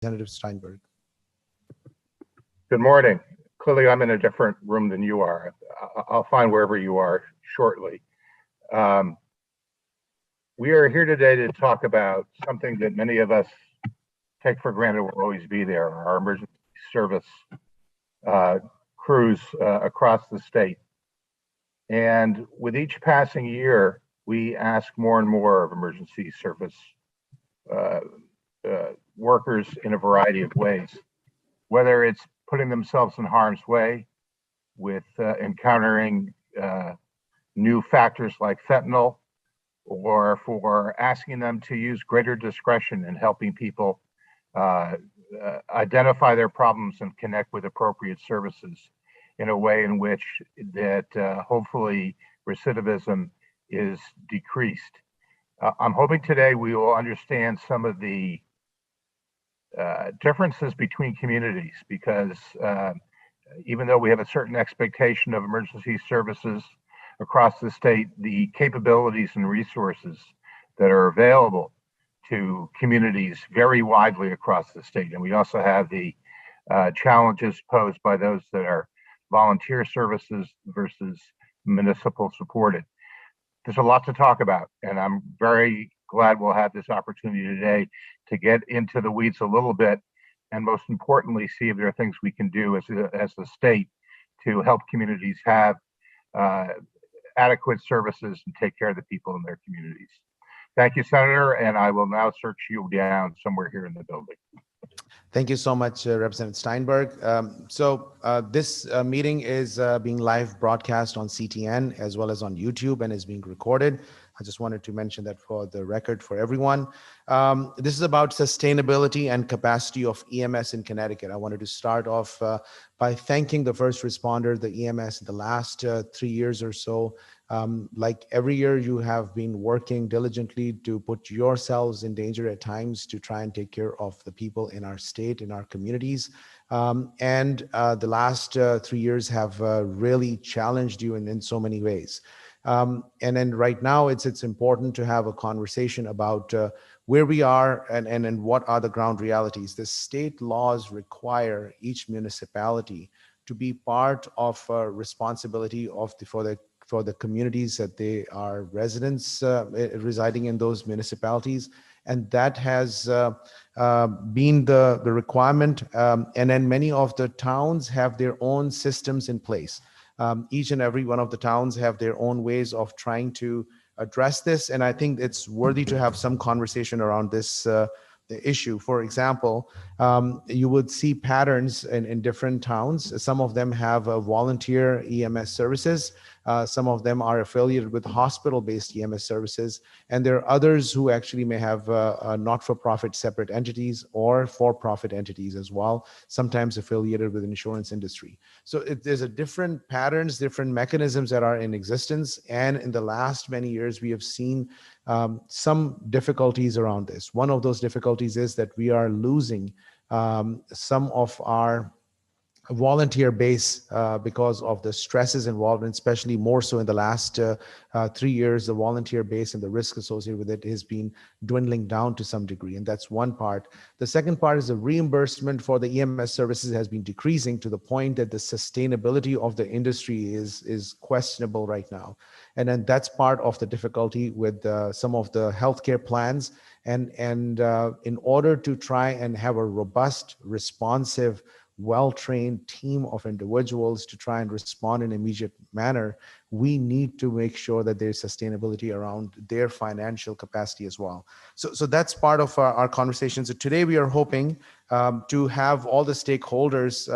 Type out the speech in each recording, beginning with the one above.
Representative Steinberg. Good morning. Clearly, I'm in a different room than you are. I'll find wherever you are shortly. We are here today to talk about something that many of us take for granted will always be there, our emergency service crews across the state. And with each passing year, we ask more and more of emergency service workers in a variety of ways, whether it's putting themselves in harm's way with encountering new factors like fentanyl, or for asking them to use greater discretion in helping people identify their problems and connect with appropriate services in a way in which that hopefully recidivism is decreased. I'm hoping today we will understand some of the differences between communities, because even though we have a certain expectation of emergency services across the state, the capabilities and resources that are available to communities vary widely across the state. And we also have the challenges posed by those that are volunteer services versus municipal supported. There's a lot to talk about, and I'm very glad we'll have this opportunity today to get into the weeds a little bit, and most importantly, see if there are things we can do as the state to help communities have adequate services and take care of the people in their communities. Thank you, Senator, and I will now search you down somewhere here in the building. Thank you so much, Representative Steinberg. This meeting is being live broadcast on CTN as well as on YouTube and is being recorded. I just wanted to mention that for the record for everyone. This is about sustainability and capacity of EMS in Connecticut. I wanted to start off by thanking the first responder, the EMS, in the last 3 years or so. Like every year, you have been working diligently to put yourselves in danger at times to try and take care of the people in our state, in our communities. The last 3 years have really challenged you in so many ways. And then right now, it's important to have a conversation about where we are and what are the ground realities. The state laws require each municipality to be part of responsibility for the communities that they are residents residing in those municipalities. And that has been the requirement. And then many of the towns have their own systems in place. Each and every one of the towns have their own ways of trying to address this. And I think it's worthy to have some conversation around this issue. For example, you would see patterns in different towns. Some of them have volunteer EMS services. Some of them are affiliated with hospital-based EMS services. And there are others who actually may have not-for-profit separate entities or for-profit entities as well, sometimes affiliated with insurance industry. So there's a different patterns, different mechanisms that are in existence. And in the last many years, we have seen some difficulties around this. One of those difficulties is that we are losing some of our volunteer base because of the stresses involved, and especially more so in the last 3 years, the volunteer base and the risk associated with it has been dwindling down to some degree. And that's one part. The second part is the reimbursement for the EMS services has been decreasing to the point that the sustainability of the industry is questionable right now. And then that's part of the difficulty with some of the healthcare plans. And in order to try and have a robust, responsive, well-trained team of individuals to try and respond in an immediate manner, we need to make sure that there's sustainability around their financial capacity as well. So that's part of our conversation. So today we are hoping to have all the stakeholders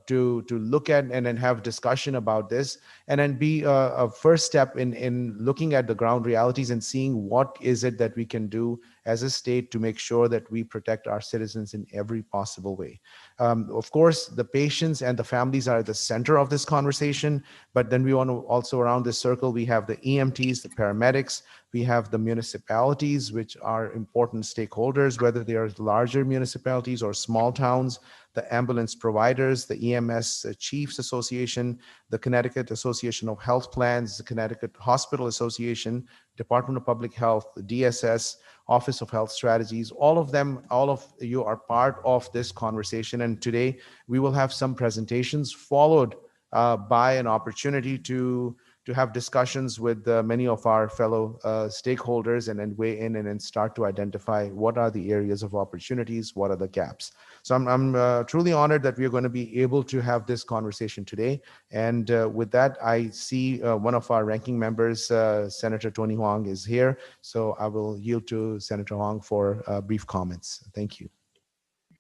to look at and then have discussion about this, and then be a first step in looking at the ground realities and seeing what is it that we can do as a state to make sure that we protect our citizens in every possible way. Of course, the patients and the families are at the center of this conversation, but then we want to also around this circle, we have the EMTs, the paramedics, We have the municipalities, which are important stakeholders, whether they are larger municipalities or small towns, the ambulance providers, the EMS Chiefs Association, the Connecticut Association of Health Plans, the Connecticut Hospital Association, Department of Public Health, the DSS, Office of Health Strategies. All of them, all of you are part of this conversation. And today we will have some presentations followed by an opportunity to have discussions with many of our fellow stakeholders and then weigh in and then start to identify what are the areas of opportunities, what are the gaps. So I'm truly honored that we are going to be able to have this conversation today. And with that, I see one of our ranking members, Senator Tony Huang, is here. So I will yield to Senator Huang for brief comments. Thank you.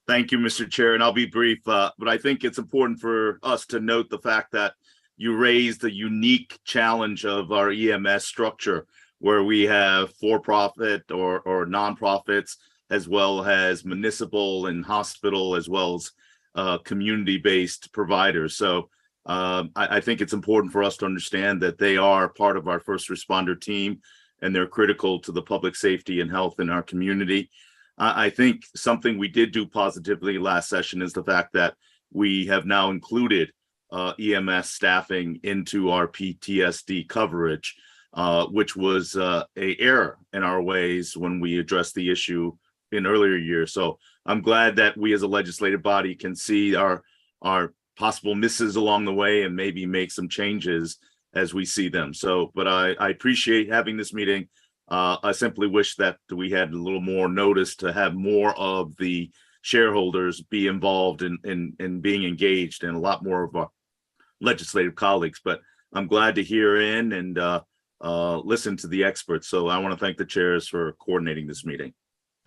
Thank you, Mr. Chair, and I'll be brief, but I think it's important for us to note the fact that you raised the unique challenge of our EMS structure, where we have for-profit or nonprofits, as well as municipal and hospital, as well as community-based providers. So I think it's important for us to understand that they are part of our first responder team, and they're critical to the public safety and health in our community. I think something we did do positively last session is the fact that we have now included EMS staffing into our PTSD coverage, which was a error in our ways when we addressed the issue in earlier years. So I'm glad that we as a legislative body can see our possible misses along the way and maybe make some changes as we see them. So, but I appreciate having this meeting. I simply wish that we had a little more notice to have more of the shareholders be involved in being engaged, and a lot more of our legislative colleagues. But I'm glad to hear in and listen to the experts. So I want to thank the chairs for coordinating this meeting.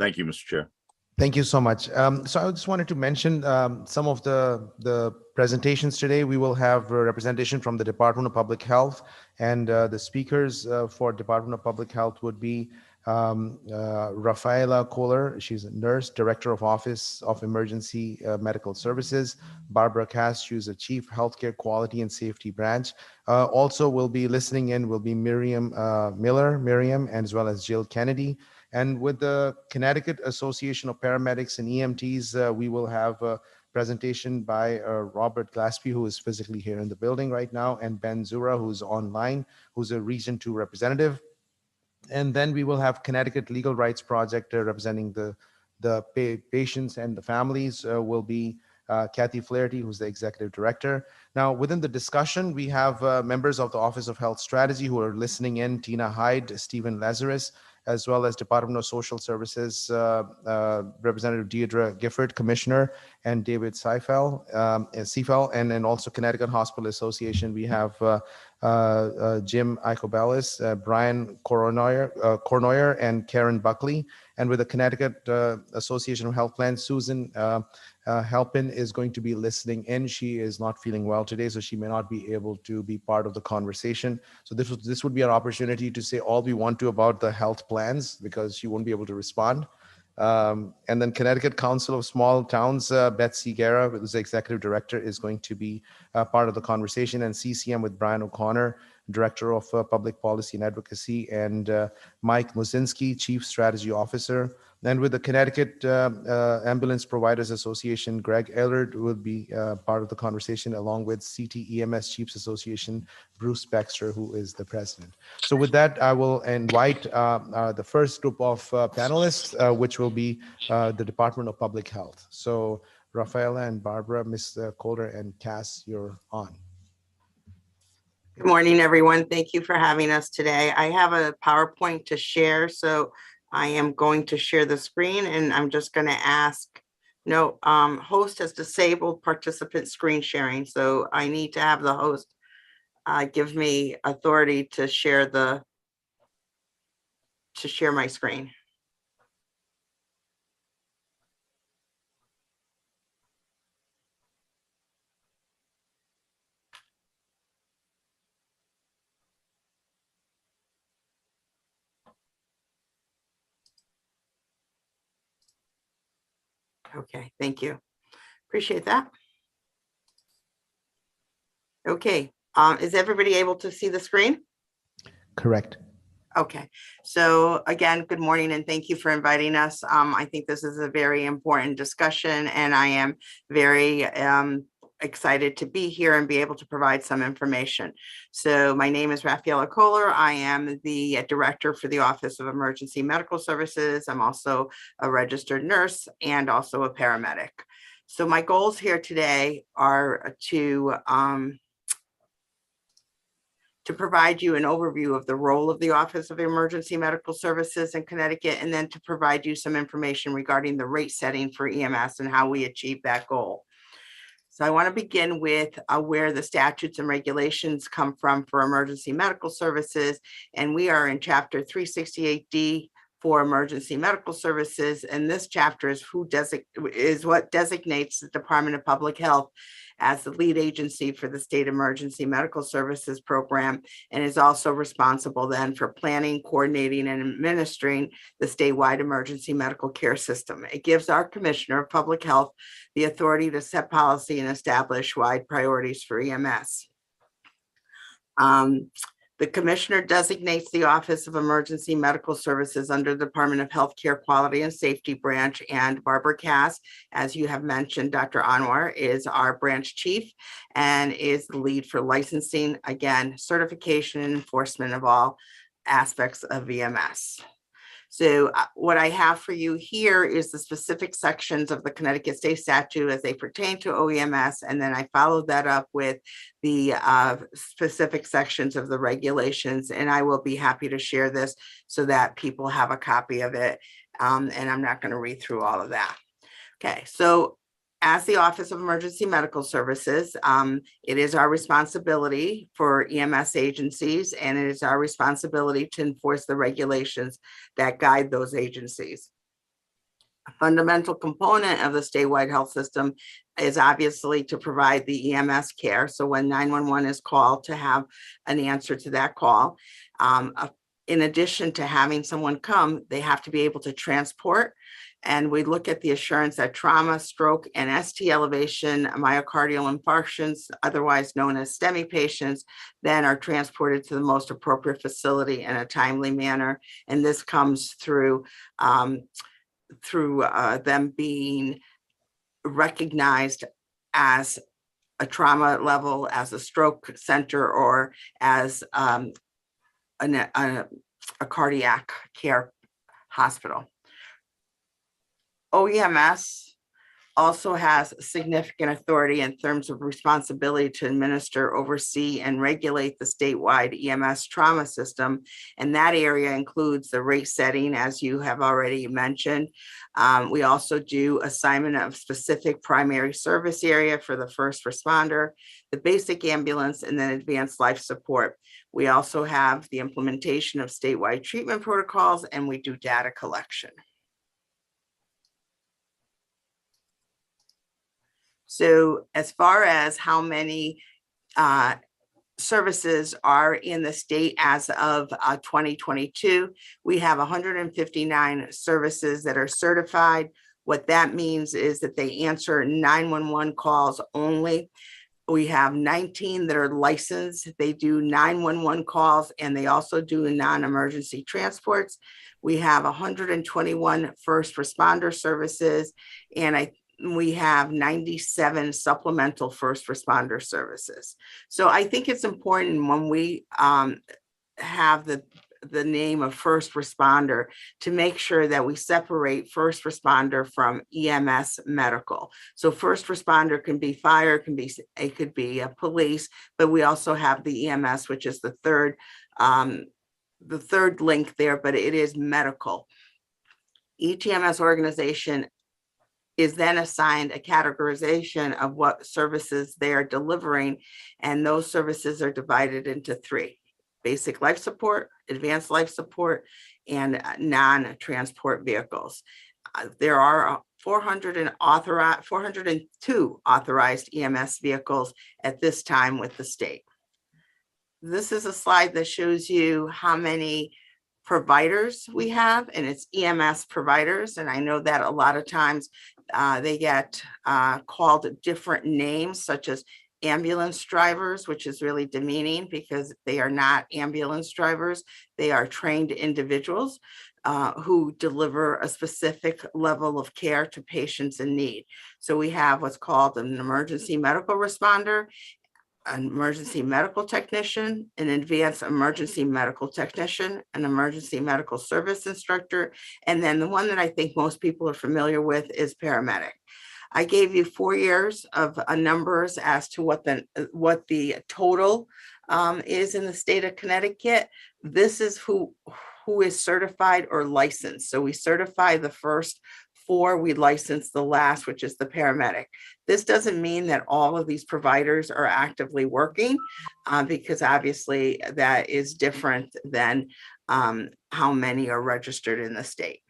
Thank you, Mr. Chair. Thank you so much. So I just wanted to mention some of the presentations today. We will have a representation from the Department of Public Health, and the speakers for Department of Public Health would be Rafaela Kohler. She's a nurse, Director of Office of Emergency Medical Services. Barbara Cass, who's a Chief Healthcare Quality and Safety Branch. Also will be listening in will be Miriam Miller, and as well as Jill Kennedy. And with the Connecticut Association of Paramedics and EMTs, we will have a presentation by Robert Glaspie, who is physically here in the building right now, and Ben Zura, who's online, who's a Region 2 representative. And then we will have Connecticut Legal Rights Project representing the patients and the families will be Kathy Flaherty, who's the Executive Director. Now, within the discussion, we have members of the Office of Health Strategy who are listening in, Tina Hyde, Stephen Lazarus, as well as Department of Social Services, Representative Deidre Gifford, Commissioner, and David Seifel, and then also Connecticut Hospital Association. We have Jim Icobelis, Brian Cornoyer, and Karen Buckley. And with the Connecticut Association of Health Plans, Susan Halpin is going to be listening in. She is not feeling well today, so she may not be able to be part of the conversation. So this would be an opportunity to say all we want to about the health plans, because she won't be able to respond. And then Connecticut Council of Small Towns, Betsy Guerra, who's the Executive Director, is going to be part of the conversation, and CCM with Brian O'Connor, Director of Public Policy and Advocacy, and Mike Musinski, Chief Strategy Officer. And with the Connecticut Ambulance Providers Association, Greg Ellard will be part of the conversation, along with CTEMS Chiefs Association, Bruce Baxter, who is the president. So with that, I will invite the first group of panelists, which will be the Department of Public Health. So Rafaela and Barbara, Ms. Calder and Cass, you're on. Good morning, everyone. Thank you for having us today. I have a PowerPoint to share, so I am going to share the screen, and I'm just going to ask, host has disabled participant screen sharing, so I need to have the host give me authority to share my screen. Okay, thank you. Appreciate that. Okay, is everybody able to see the screen? Correct. Okay, so again, good morning and thank you for inviting us. I think this is a very important discussion and I am very excited to be here and be able to provide some information. So my name is Rafaela Kohler. I am the director for the Office of Emergency Medical Services. I'm also a registered nurse and also a paramedic. So my goals here today are to provide you an overview of the role of the Office of Emergency Medical Services in Connecticut, and then to provide you some information regarding the rate setting for EMS and how we achieve that goal. So I want to begin with where the statutes and regulations come from for emergency medical services, and we are in Chapter 368D for emergency medical services, and this chapter is what designates the Department of Public Health as the lead agency for the state emergency medical services program, and is also responsible then for planning, coordinating, and administering the statewide emergency medical care system. It gives our Commissioner of Public Health the authority to set policy and establish wide priorities for EMS. The Commissioner designates the Office of Emergency Medical Services under the Department of Healthcare Quality and Safety branch, and Barbara Cass, as you have mentioned, Dr. Anwar is our branch chief and is the lead for licensing, again, certification and enforcement of all aspects of EMS. So what I have for you here is the specific sections of the Connecticut State Statute as they pertain to OEMS, and then I followed that up with the specific sections of the regulations, and I will be happy to share this so that people have a copy of it, and I'm not going to read through all of that. Okay, so as the Office of Emergency Medical Services, it is our responsibility for EMS agencies, and it is our responsibility to enforce the regulations that guide those agencies. A fundamental component of the statewide health system is obviously to provide the EMS care. So when 911 is called, to have an answer to that call. In addition to having someone come, they have to be able to transport. And we look at the assurance that trauma, stroke, and ST elevation, myocardial infarctions, otherwise known as STEMI patients, then are transported to the most appropriate facility in a timely manner. And this comes through them being recognized as a trauma level, as a stroke center, or as a cardiac care hospital. OEMS also has significant authority in terms of responsibility to administer, oversee, and regulate the statewide EMS trauma system. And that area includes the rate setting, as you have already mentioned. We also do assignment of specific primary service area for the first responder, the basic ambulance, and then advanced life support. We also have the implementation of statewide treatment protocols, and we do data collection. So as far as how many services are in the state as of 2022, we have 159 services that are certified. What that means is that they answer 911 calls only. We have 19 that are licensed. They do 911 calls, and they also do non-emergency transports. We have 121 first responder services, and we have 97 supplemental first responder services. So I think it's important when we have the name of first responder to make sure that we separate first responder from EMS medical. So first responder can be fire, it could be a police, but we also have the EMS, which is the third link there, but it is medical. Each EMS organization is then assigned a categorization of what services they are delivering, and those services are divided into three: basic life support, advanced life support, and non-transport vehicles. There are 402 authorized EMS vehicles at this time with the state. This is a slide that shows you how many providers we have, and it's EMS providers. And I know that a lot of times they get called different names, such as ambulance drivers, which is really demeaning because they are not ambulance drivers. They are trained individuals who deliver a specific level of care to patients in need. So we have what's called an emergency medical responder, an emergency medical technician, an advanced emergency medical technician, an emergency medical service instructor, and then the one that I think most people are familiar with is paramedic. I gave you 4 years of numbers as to what the total is in the state of Connecticut. This is who is certified or licensed. So we certify the first 4, we license the last, which is the paramedic. This doesn't mean that all of these providers are actively working, because obviously that is different than how many are registered in the state.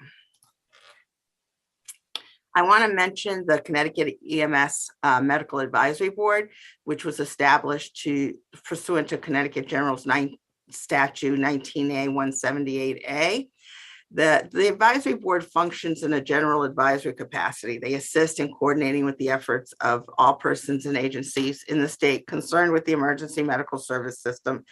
I want to mention the Connecticut EMS Medical Advisory Board, which was established pursuant to Connecticut General's Statute 19A 178A. The advisory board functions in a general advisory capacity. They assist in coordinating with the efforts of all persons and agencies in the state concerned with the emergency medical service system,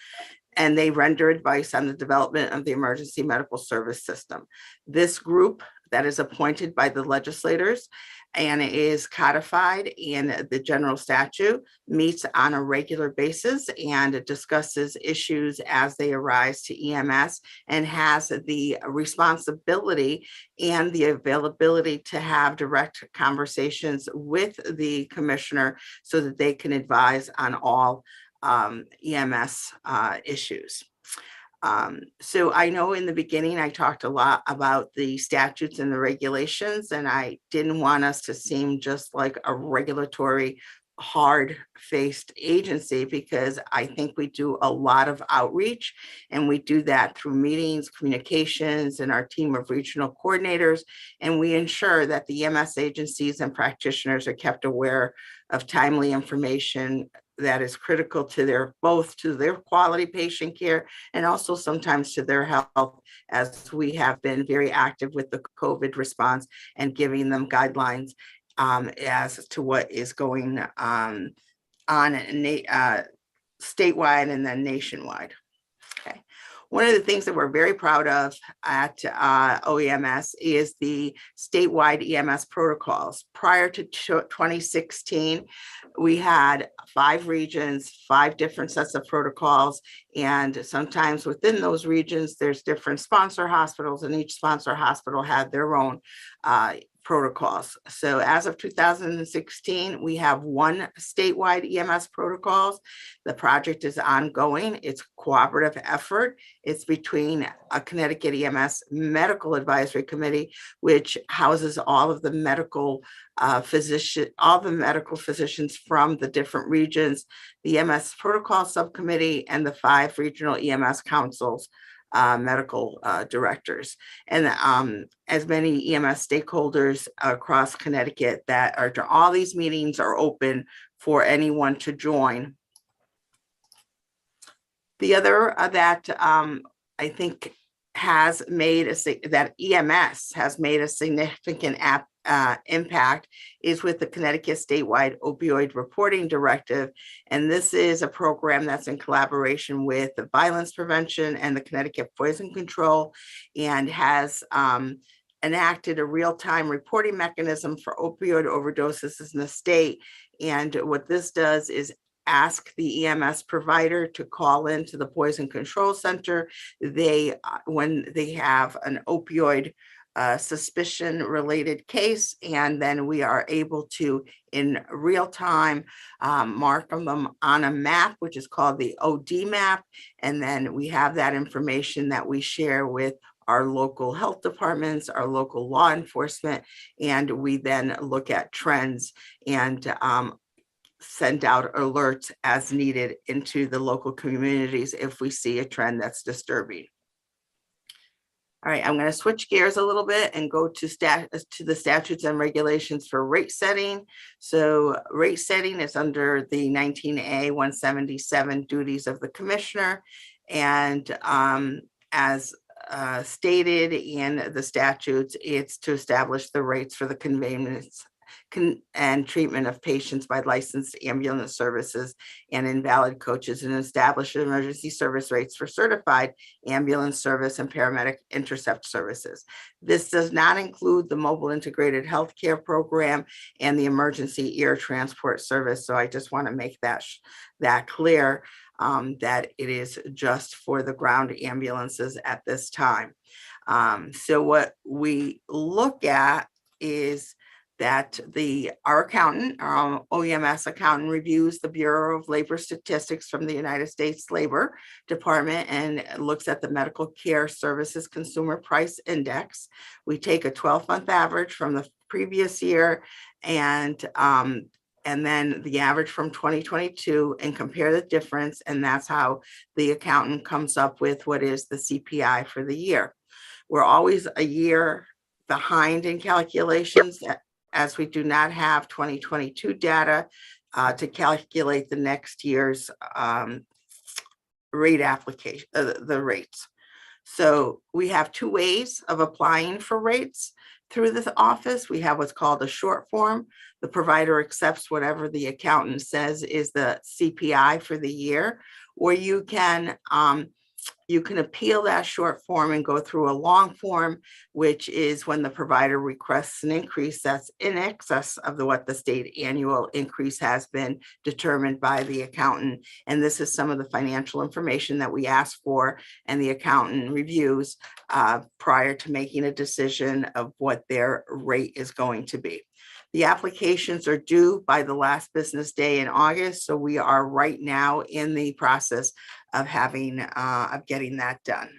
and they render advice on the development of the emergency medical service system. This group that is appointed by the legislators and is codified in the general statute meets on a regular basis and discusses issues as they arise to EMS, and has the responsibility and the availability to have direct conversations with the commissioner so that they can advise on all EMS issues. So I know in the beginning, I talked a lot about the statutes and the regulations, and I didn't want us to seem just like a regulatory hard-faced agency, because I think we do a lot of outreach, and we do that through meetings, communications, and our team of regional coordinators, and we ensure that the EMS agencies and practitioners are kept aware of timely information that is critical to both to their quality patient care and also sometimes to their health, as we have been very active with the COVID response and giving them guidelines as to what is going on statewide and then nationwide. Okay. One of the things that we're very proud of at OEMS is the statewide EMS protocols. Prior to 2016, we had 5 regions, 5 different sets of protocols, and sometimes within those regions, there's different sponsor hospitals, and each sponsor hospital had their own protocols. So as of 2016, we have 1 statewide EMS protocols. The project is ongoing. It's a cooperative effort. It's between a Connecticut EMS Medical Advisory Committee, which houses all of the medical physicians from the different regions, the EMS Protocol Subcommittee, and the 5 regional EMS councils. Medical directors, and as many EMS stakeholders across Connecticut that are, all these meetings are open for anyone to join. The other that I think has made that EMS has made a significant impact is with the Connecticut Statewide Opioid Reporting Directive. And this is a program that's in collaboration with the Violence Prevention and the Connecticut Poison Control, and has enacted a real-time reporting mechanism for opioid overdoses in the state. And what this does is ask the EMS provider to call into the Poison Control Center. When they have an opioid suspicion related case, and then we are able to in real time mark them on a map, which is called the OD map, and then we have that information that we share with our local health departments, our local law enforcement, and we then look at trends and send out alerts as needed into the local communities if we see a trend that's disturbing. All right, I'm going to switch gears a little bit and go to the statutes and regulations for rate setting. So rate setting is under the 19A 177 duties of the commissioner. And as stated in the statutes, it's to establish the rates for the conveyance and treatment of patients by licensed ambulance services and invalid coaches, and establish emergency service rates for certified ambulance service and paramedic intercept services. This does not include the mobile integrated healthcare program and the emergency air transport service. So I just want to make that clear, that it is just for the ground ambulances at this time. So what we look at is that our accountant, our OEMS accountant, reviews the Bureau of Labor Statistics from the United States Labor Department and looks at the Medical Care Services Consumer Price Index. We take a 12-month average from the previous year and then the average from 2022 and compare the difference. And that's how the accountant comes up with what is the CPI for the year. We're always a year behind in calculations, as we do not have 2022 data to calculate the next year's rate application, the rates. So we have two ways of applying for rates through this office. We have what's called a short form. The provider accepts whatever the accountant says is the CPI for the year, or you can appeal that short form and go through a long form, which is when the provider requests an increase that's in excess of what the state annual increase has been determined by the accountant. And this is some of the financial information that we ask for and the accountant reviews prior to making a decision of what their rate is going to be. The applications are due by the last business day in August. So we are right now in the process of getting that done.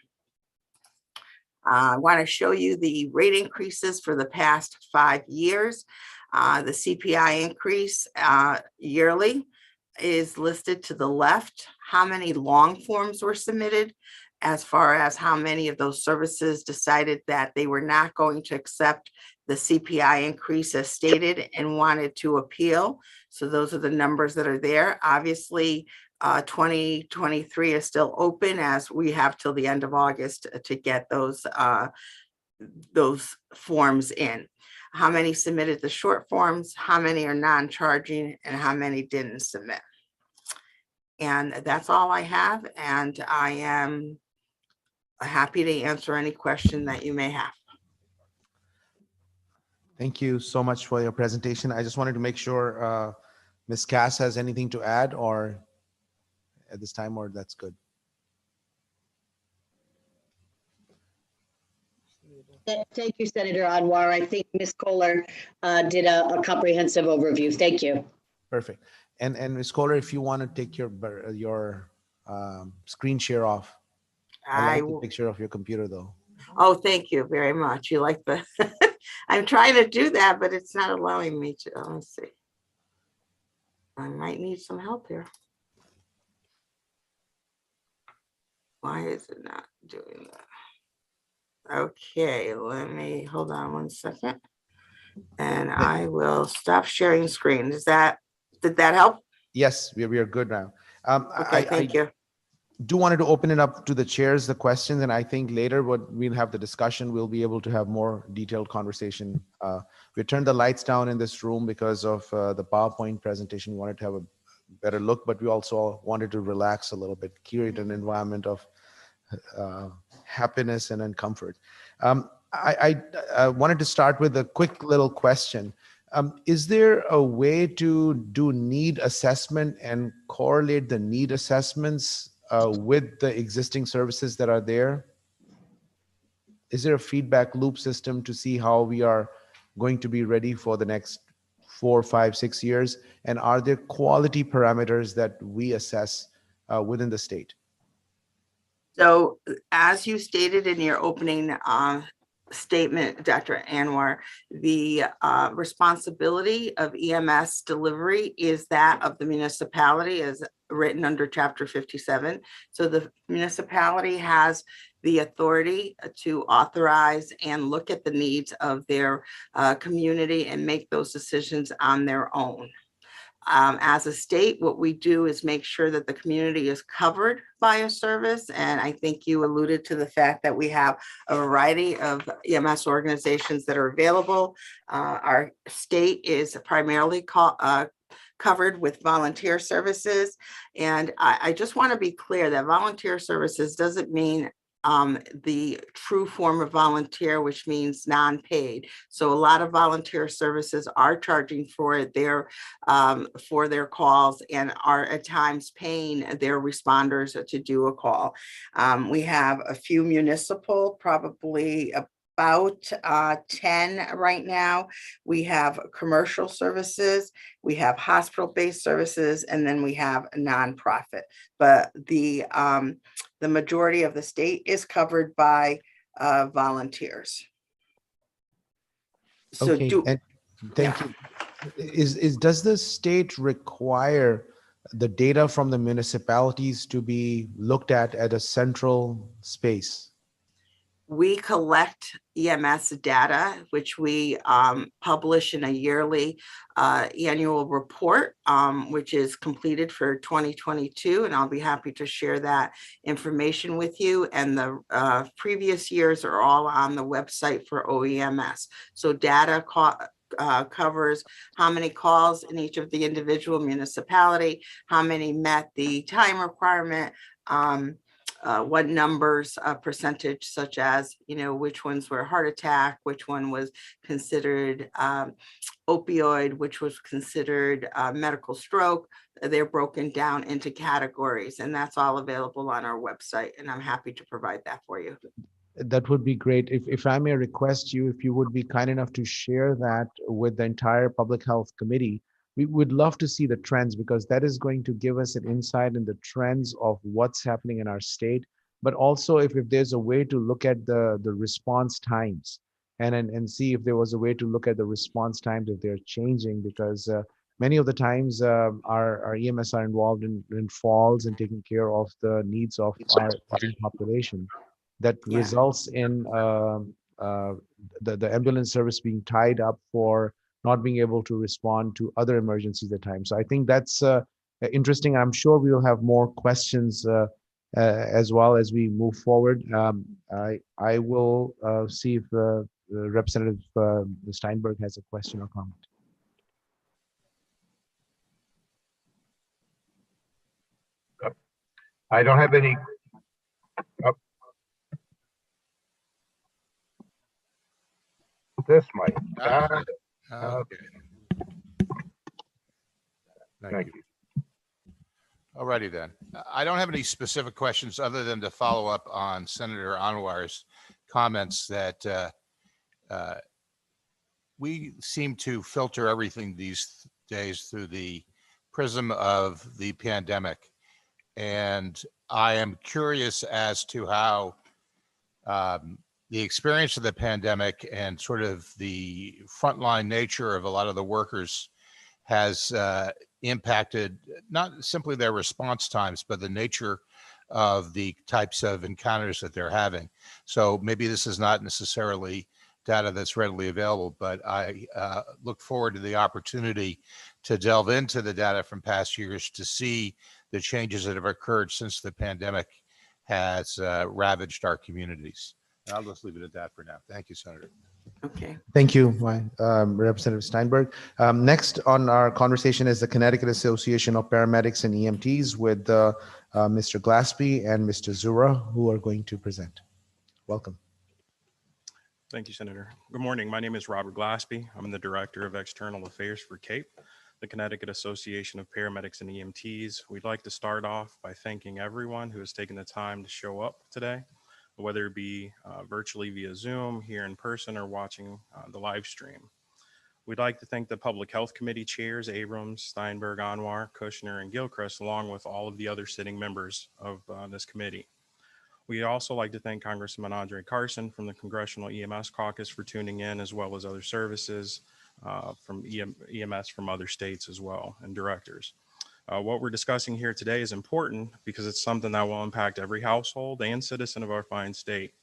I want to show you the rate increases for the past 5 years. The CPI increase yearly is listed to the left. How many long forms were submitted, as far as how many of those services decided that they were not going to accept the CPI increase as stated and wanted to appeal. So those are the numbers that are there. Obviously, 2023 is still open, as we have till the end of August to get those forms in. How many submitted the short forms, how many are non-charging, and how many didn't submit. And that's all I have. And I am happy to answer any question that you may have. Thank you so much for your presentation. I just wanted to make sure Ms. Cass has anything to add or at this time, or that's good. Thank you, Senator Anwar. I think Ms. Kohler did a comprehensive overview. Thank you. Perfect. And Ms. Kohler, if you want to take your screen share off. I like the picture of your computer though. Oh, thank you very much. You like the, I'm trying to do that, but it's not allowing me to. Let's see. I might need some help here. Why is it not doing that? Okay, hold on 1 second. And I will stop sharing screen. Did that help? Yes, we are good now. Okay, thank you. Do wanted to open it up to the chairs, the questions, and I think later what we'll have the discussion, we'll be able to have more detailed conversation. We turned the lights down in this room because of the PowerPoint presentation. We wanted to have a better look, but we also wanted to relax a little bit, create an environment of happiness and comfort. I wanted to start with a quick little question. Is there a way to do need assessment and correlate the need assessments with the existing services that are there? Is there a feedback loop system to see how we are going to be ready for the next 4, 5, 6 years? And are there quality parameters that we assess within the state? So as you stated in your opening statement, Dr. Anwar, the responsibility of EMS delivery is that of the municipality, as written under Chapter 57. So the municipality has the authority to authorize and look at the needs of their community and make those decisions on their own. As a state, what we do is make sure that the community is covered by a service. And I think you alluded to the fact that we have a variety of EMS organizations that are available. Our state is primarily covered with volunteer services. And I just want to be clear that volunteer services doesn't mean the true form of volunteer, which means non-paid. So a lot of volunteer services are charging for their calls and are at times paying their responders to do a call. We have a few municipal, probably about 10 right now. We have commercial services, we have hospital-based services, and then we have a nonprofit. But the majority of the state is covered by volunteers. So Okay, and thank you. Does the state require the data from the municipalities to be looked at a central space? we collect EMS data, which we publish in a yearly annual report, which is completed for 2022. And I'll be happy to share that information with you. And the previous years are all on the website for OEMS. So data covers how many calls in each of the individual municipality, how many met the time requirement, what numbers, percentage, such as, which ones were heart attack, which one was considered opioid, which was considered medical stroke. They're broken down into categories, and that's all available on our website. And I'm happy to provide that for you. That would be great. If I may request you, if you would be kind enough to share that with the entire Public Health Committee, we would love to see the trends, because that is going to give us an insight in the trends of what's happening in our state. But also if there's a way to look at the response times and see if there was a way to look at the response times, if they're changing, because many of the times our EMS are involved in falls and taking care of the needs of our aging population. That results in the ambulance service being tied up for not being able to respond to other emergencies at times. So I think that's interesting. I'm sure we will have more questions as well as we move forward. I will see if Representative Steinberg has a question or comment. I don't have any. This might. Okay. Thank you. Alrighty then. I don't have any specific questions other than to follow up on Senator Anwar's comments that we seem to filter everything these days through the prism of the pandemic. And I am curious as to how the experience of the pandemic and sort of the frontline nature of a lot of the workers has impacted not simply their response times, but the nature of the types of encounters that they're having. So maybe this is not necessarily data that's readily available, but I look forward to the opportunity to delve into the data from past years to see the changes that have occurred since the pandemic has ravaged our communities. And I'll just leave it at that for now. Thank you, Senator. Okay. Thank you, Representative Steinberg. Next on our conversation is the Connecticut Association of Paramedics and EMTs with Mr. Glaspie and Mr. Zura, who are going to present. Welcome. Thank you, Senator. Good morning. My name is Robert Glaspie. I'm the Director of External Affairs for CAPE, the Connecticut Association of Paramedics and EMTs. We'd like to start off by thanking everyone who has taken the time to show up today, whether it be virtually via Zoom, here in person, or watching the live stream. We'd like to thank the Public Health Committee chairs, Abrams, Steinberg, Anwar, Kushner, and Gilchrist, along with all of the other sitting members of this committee. We'd also like to thank Congressman Andre Carson from the Congressional EMS Caucus for tuning in, as well as other services from EMS from other states as well, and directors. What we're discussing here today is important because it's something that will impact every household and citizen of our fine state.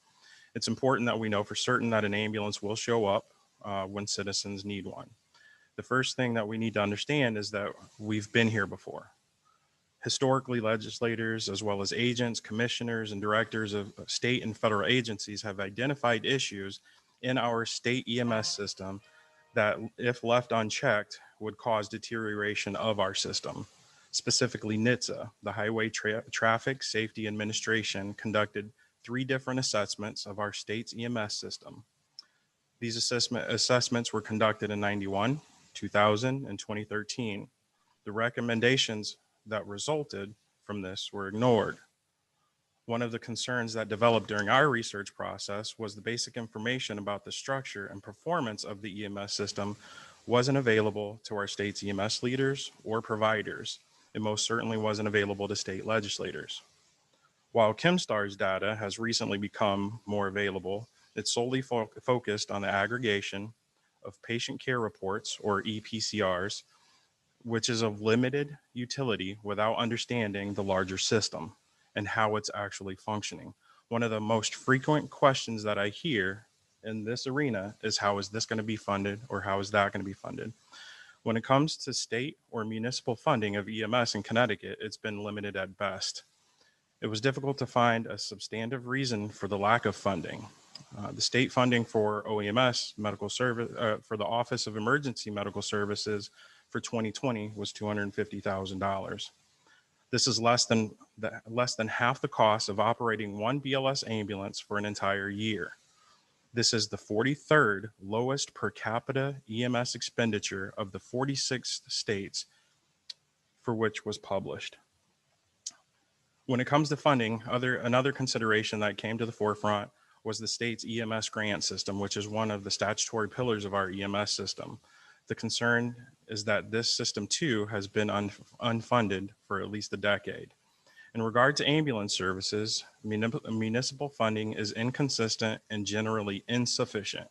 It's important that we know for certain that an ambulance will show up when citizens need one. The first thing that we need to understand is that we've been here before. Historically, legislators, as well as agents, commissioners, and directors of state and federal agencies have identified issues in our state EMS system that, if left unchecked, would cause deterioration of our system. Specifically, NHTSA, the Highway Traffic Safety Administration, conducted 3 different assessments of our state's EMS system. These assessments were conducted in 91, 2000, and 2013. The recommendations that resulted from this were ignored. One of the concerns that developed during our research process was the basic information about the structure and performance of the EMS system wasn't available to our state's EMS leaders or providers. It most certainly wasn't available to state legislators. While ChemStar's data has recently become more available, it's solely focused on the aggregation of patient care reports, or EPCRs, which is of limited utility without understanding the larger system and how it's actually functioning. One of the most frequent questions that I hear in this arena is, how is this going to be funded, or how is that going to be funded? When it comes to state or municipal funding of EMS in Connecticut, it's been limited at best. It was difficult to find a substantive reason for the lack of funding. The state funding for OEMS medical service, for the Office of Emergency Medical Services for 2020 was $250,000. This is less than half the cost of operating one BLS ambulance for an entire year. This is the 43rd lowest per capita EMS expenditure of the 46 states for which was published. When it comes to funding, another consideration that came to the forefront was the state's EMS grant system, which is one of the statutory pillars of our EMS system. The concern is that this system too has been unfunded for at least a decade. In regard to ambulance services, municipal funding is inconsistent and generally insufficient.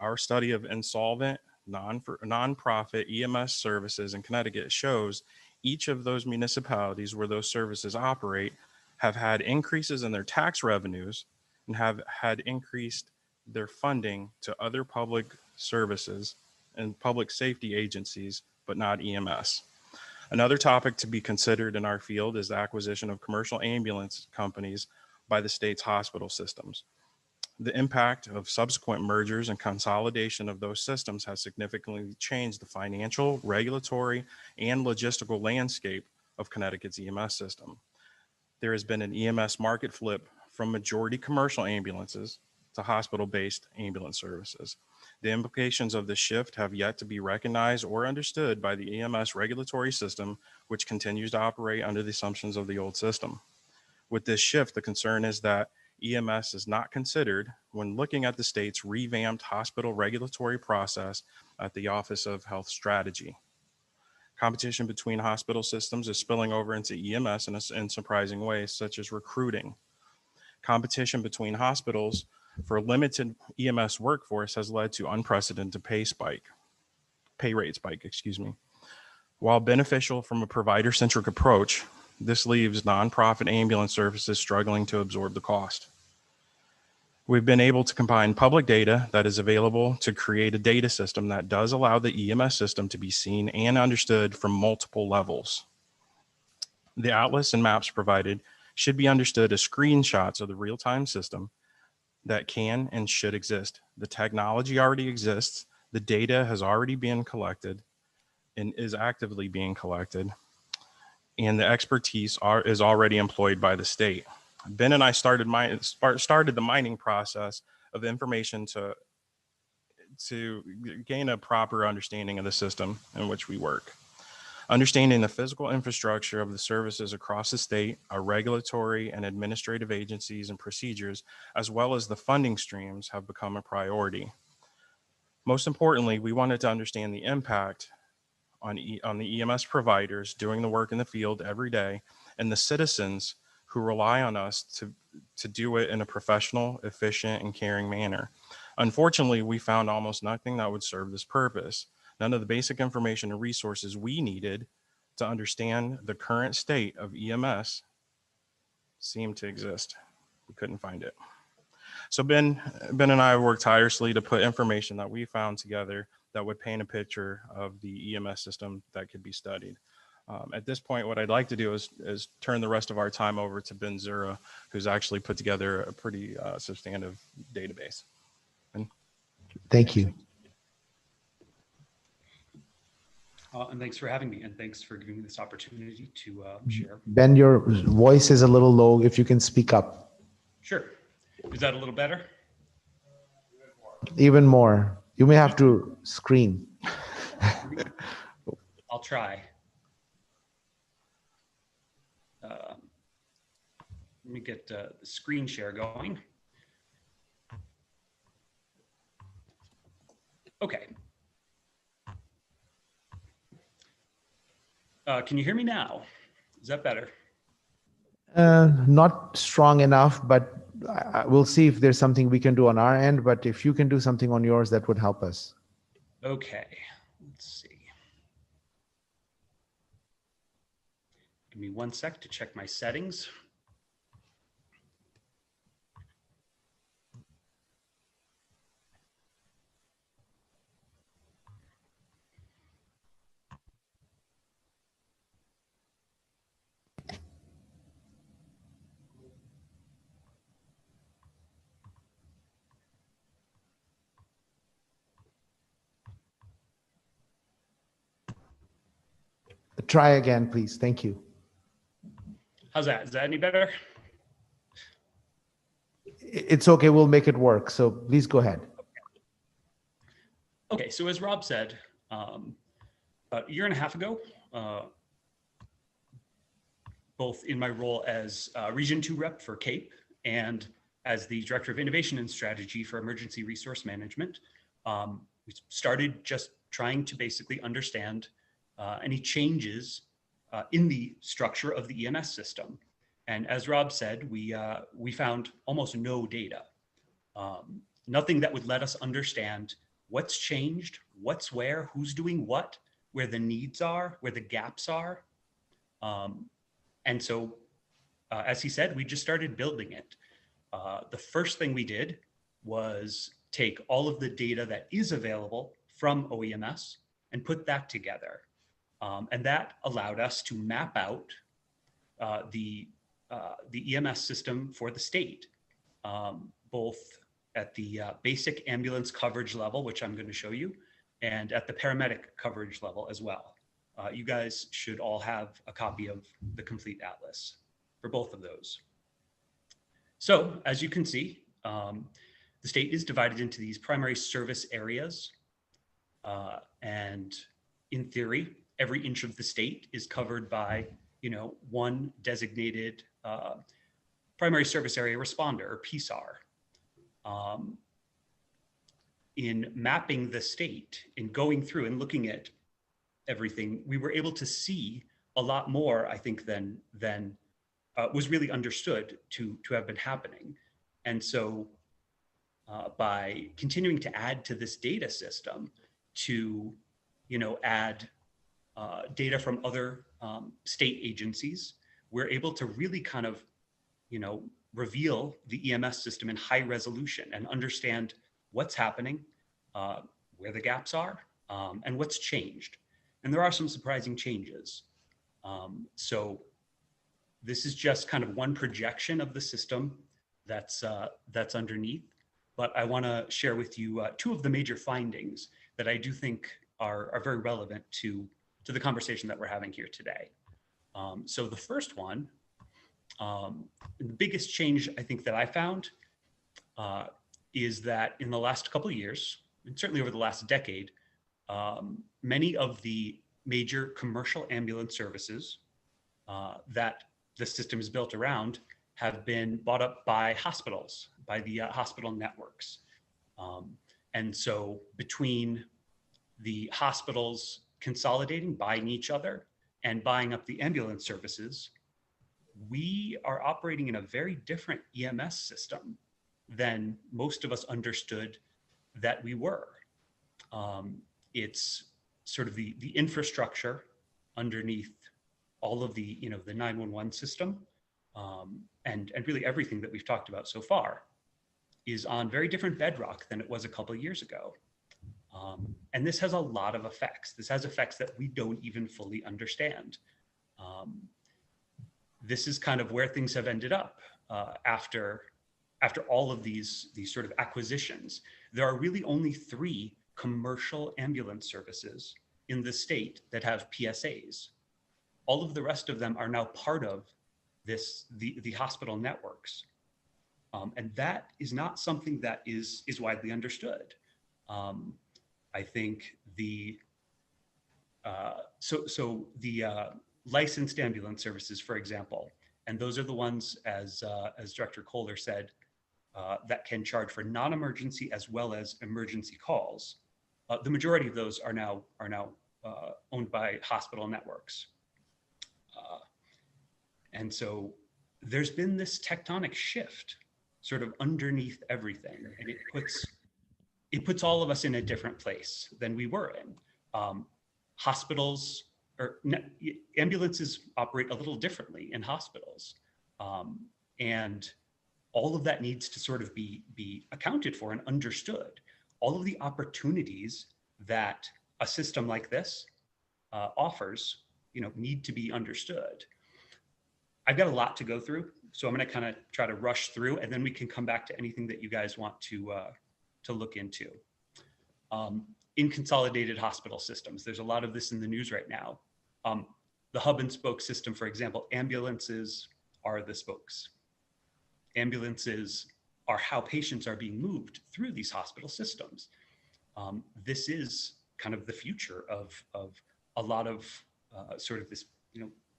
Our study of insolvent nonprofit EMS services in Connecticut shows each of those municipalities where those services operate have had increases in their tax revenues and have had increased their funding to other public services and public safety agencies, but not EMS. Another topic to be considered in our field is the acquisition of commercial ambulance companies by the state's hospital systems. The impact of subsequent mergers and consolidation of those systems has significantly changed the financial, regulatory, and logistical landscape of Connecticut's EMS system. There has been an EMS market flip from majority commercial ambulances to hospital-based ambulance services. The implications of this shift have yet to be recognized or understood by the EMS regulatory system, which continues to operate under the assumptions of the old system. With this shift, the concern is that EMS is not considered when looking at the state's revamped hospital regulatory process at the Office of Health Strategy. Competition between hospital systems is spilling over into EMS in surprising ways, such as recruiting. Competition between hospitals for limited EMS workforce has led to unprecedented pay rate spike. While beneficial from a provider-centric approach, this leaves nonprofit ambulance services struggling to absorb the cost. We've been able to combine public data that is available to create a data system that does allow the EMS system to be seen and understood from multiple levels. The atlas and maps provided should be understood as screenshots of the real-time system that can and should exist. The technology already exists, the data has already been collected and is actively being collected, and the expertise is already employed by the state. Ben and I started the mining process of information to gain a proper understanding of the system in which we work. Understanding the physical infrastructure of the services across the state, our regulatory and administrative agencies and procedures, as well as the funding streams, have become a priority. Most importantly, we wanted to understand the impact on the EMS providers doing the work in the field every day and the citizens who rely on us to do it in a professional, efficient, and caring manner. Unfortunately, we found almost nothing that would serve this purpose. None of the basic information and resources we needed to understand the current state of EMS seemed to exist. We couldn't find it. So Ben and I worked tirelessly to put information that we found together that would paint a picture of the EMS system that could be studied. At this point, what I'd like to do is turn the rest of our time over to Ben Zura, who's actually put together a pretty substantive database. Ben? Thank you. And thanks for having me, and thanks for giving me this opportunity to share. Ben, your voice is a little low. If you can speak up. Sure. Is that a little better? Even more. You may have to scream. I'll try. Let me get the screen share going. Okay. Can you hear me now? Is that better? Not strong enough, but we'll see if there's something we can do on our end. But if you can do something on yours, that would help us. Okay, let's see. Give me 1 sec to check my settings. Try again, please. Thank you. How's that? Is that any better? It's okay. We'll make it work. So please go ahead. Okay, so as Rob said, about a year and a half ago, both in my role as Region 2 rep for CAPE and as the Director of Innovation and Strategy for Emergency Resource Management, we started just trying to basically understand any changes in the structure of the EMS system. And as Rob said, we found almost no data, nothing that would let us understand what's changed, what's where, who's doing what, where the needs are, where the gaps are. And so, as he said, we just started building it. The first thing we did was take all of the data that is available from OEMS and put that together. And that allowed us to map out the EMS system for the state, both at the basic ambulance coverage level, which I'm going to show you, and at the paramedic coverage level as well. You guys should all have a copy of the complete atlas for both of those. So as you can see, the state is divided into these primary service areas. And in theory, every inch of the state is covered by, one designated primary service area responder, or PSAR. In mapping the state, in going through and looking at everything, we were able to see a lot more, I think, than was really understood to have been happening. And so by continuing to add to this data system, to add data from other state agencies, we're able to really kind of, reveal the EMS system in high resolution and understand what's happening, where the gaps are, and what's changed. And there are some surprising changes. So this is just kind of one projection of the system that's underneath. But I want to share with you two of the major findings that I do think are very relevant to the conversation that we're having here today. So the first one, the biggest change I think that I found is that in the last couple of years, and certainly over the last decade, many of the major commercial ambulance services that the system is built around have been bought up by hospitals, by the hospital networks. And so between the hospitals consolidating, buying each other, and buying up the ambulance services, we are operating in a very different EMS system than most of us understood that we were. It's sort of the infrastructure underneath all of the, the 911 system, and really everything that we've talked about so far is on very different bedrock than it was a couple of years ago. And this has a lot of effects. This has effects that we don't even fully understand. This is kind of where things have ended up after all of these sort of acquisitions. There are really only 3 commercial ambulance services in the state that have PSAs. All of the rest of them are now part of the hospital networks. And that is not something that is widely understood. I think the licensed ambulance services, for example, and those are the ones, as Director Kohler said, that can charge for non-emergency as well as emergency calls. The majority of those are now owned by hospital networks. And so there's been this tectonic shift sort of underneath everything, and it puts all of us in a different place than we were in. Hospitals or ambulances operate a little differently in hospitals. And all of that needs to sort of be accounted for and understood. All of the opportunities that a system like this offers, need to be understood. I've got a lot to go through, so I'm going to kind of try to rush through, and then we can come back to anything that you guys want to look into. In consolidated hospital systems, there's a lot of this in the news right now. The hub and spoke system, for example, ambulances are the spokes. Ambulances are how patients are being moved through these hospital systems. This is kind of the future of a lot of sort of this,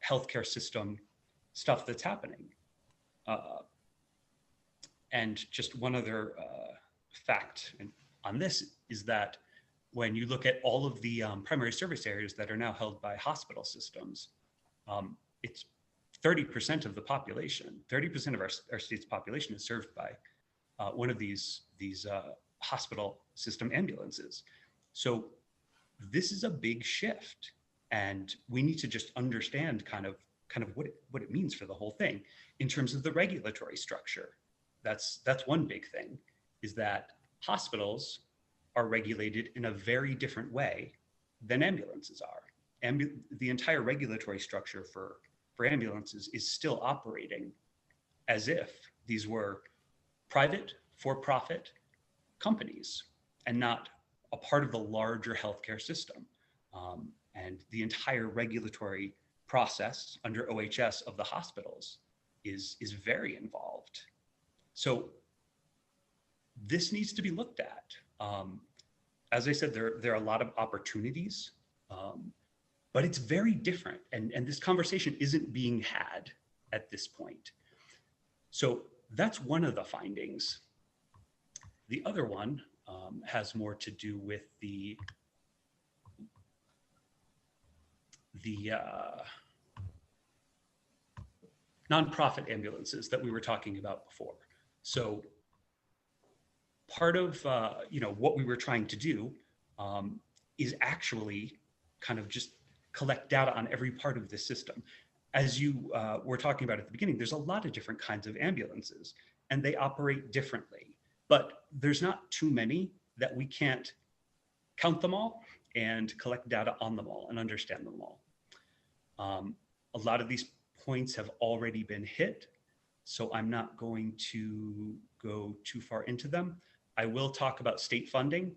healthcare system stuff that's happening. And just one other fact on this is that when you look at all of the primary service areas that are now held by hospital systems, it's 30% of the population, 30% of our state's population is served by one of these hospital system ambulances. So this is a big shift, and we need to just understand kind of what it means for the whole thing in terms of the regulatory structure. That's one big thing, is that hospitals are regulated in a very different way than ambulances are. The entire regulatory structure for ambulances is still operating as if these were private, for-profit companies and not a part of the larger healthcare system. And the entire regulatory process under OHS of the hospitals is very involved. So this needs to be looked at. As I said, there are a lot of opportunities, but it's very different. And this conversation isn't being had at this point. So that's one of the findings. The other one has more to do with the nonprofit ambulances that we were talking about before. So part of what we were trying to do is actually kind of just collect data on every part of the system. As you were talking about at the beginning, there's a lot of different kinds of ambulances, and they operate differently. But there's not too many that we can't count them all and collect data on them all and understand them all. A lot of these points have already been hit, so I'm not going to go too far into them. I will talk about state funding.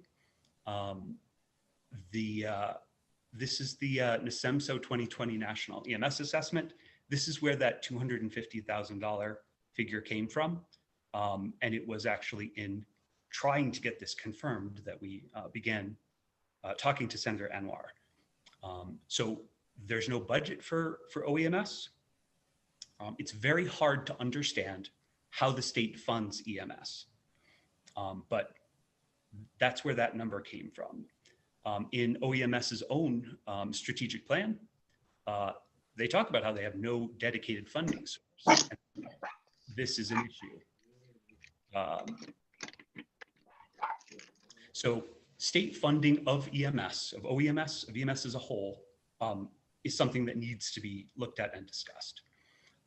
This is the NASEMSO 2020 National EMS Assessment. This is where that $250,000 figure came from. And it was actually in trying to get this confirmed that we began talking to Senator Anwar. So there's no budget for OEMS. It's very hard to understand how the state funds EMS. But that's where that number came from. In OEMS's own strategic plan, they talk about how they have no dedicated funding source. This is an issue. So state funding of EMS, of OEMS, of EMS as a whole, is something that needs to be looked at and discussed.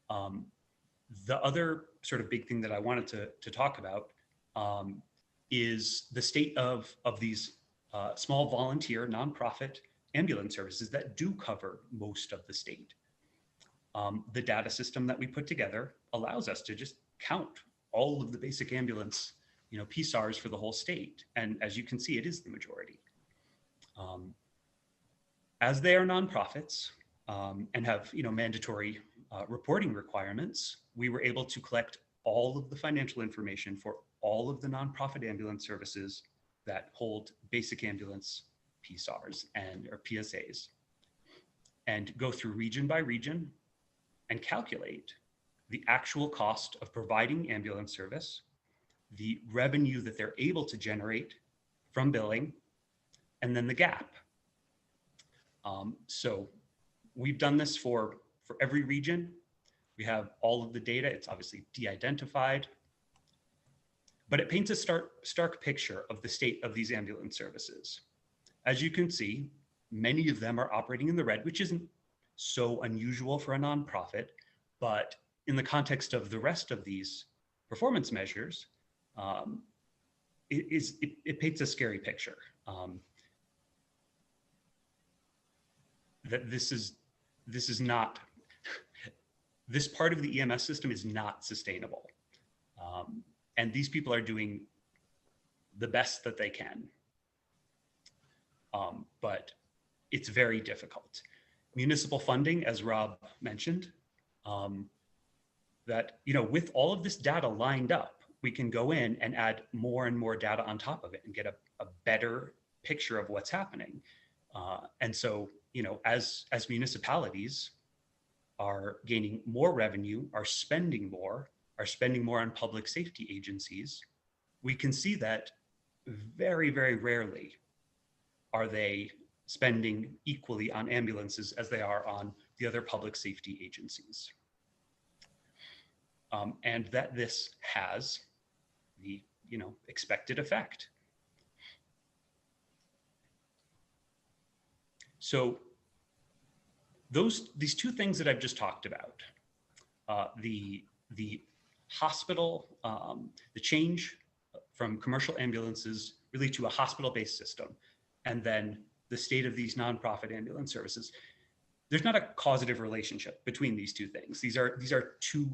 The other sort of big thing that I wanted to talk about is the state of these small volunteer nonprofit ambulance services that do cover most of the state. The data system that we put together allows us to just count all of the basic ambulance, PSARs for the whole state. And as you can see, it is the majority. As they are nonprofits and have, mandatory reporting requirements, we were able to collect all of the financial information for all of the nonprofit ambulance services that hold basic ambulance PSARs or PSAs, and go through region by region and calculate the actual cost of providing ambulance service, the revenue that they're able to generate from billing, and then the gap. So we've done this for every region. We have all of the data. It's obviously de-identified, but it paints a stark picture of the state of these ambulance services. As you can see, many of them are operating in the red, which isn't so unusual for a nonprofit, but in the context of the rest of these performance measures, it paints a scary picture. That this part of the EMS system is not sustainable. And these people are doing the best that they can. But it's very difficult. Municipal funding, as Rob mentioned, that, with all of this data lined up, we can go in and add more and more data on top of it and get a better picture of what's happening. And so, as municipalities are gaining more revenue, are spending more on public safety agencies, we can see that very, very rarely are they spending equally on ambulances as they are on the other public safety agencies. And that this has the, expected effect. So these two things that I've just talked about, the hospital, the change from commercial ambulances really to a hospital-based system, and then the state of these nonprofit ambulance services, there's not a causative relationship between these two things. These are two,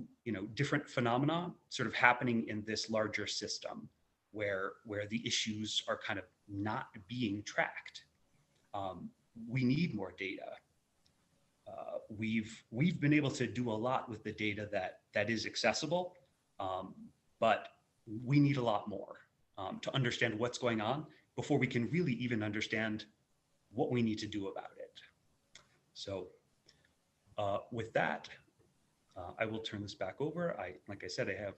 different phenomena sort of happening in this larger system where the issues are kind of not being tracked. We need more data. We've been able to do a lot with the data that is accessible, but we need a lot more to understand what's going on before we can really even understand what we need to do about it. So with that, I will turn this back over. Like I said, I have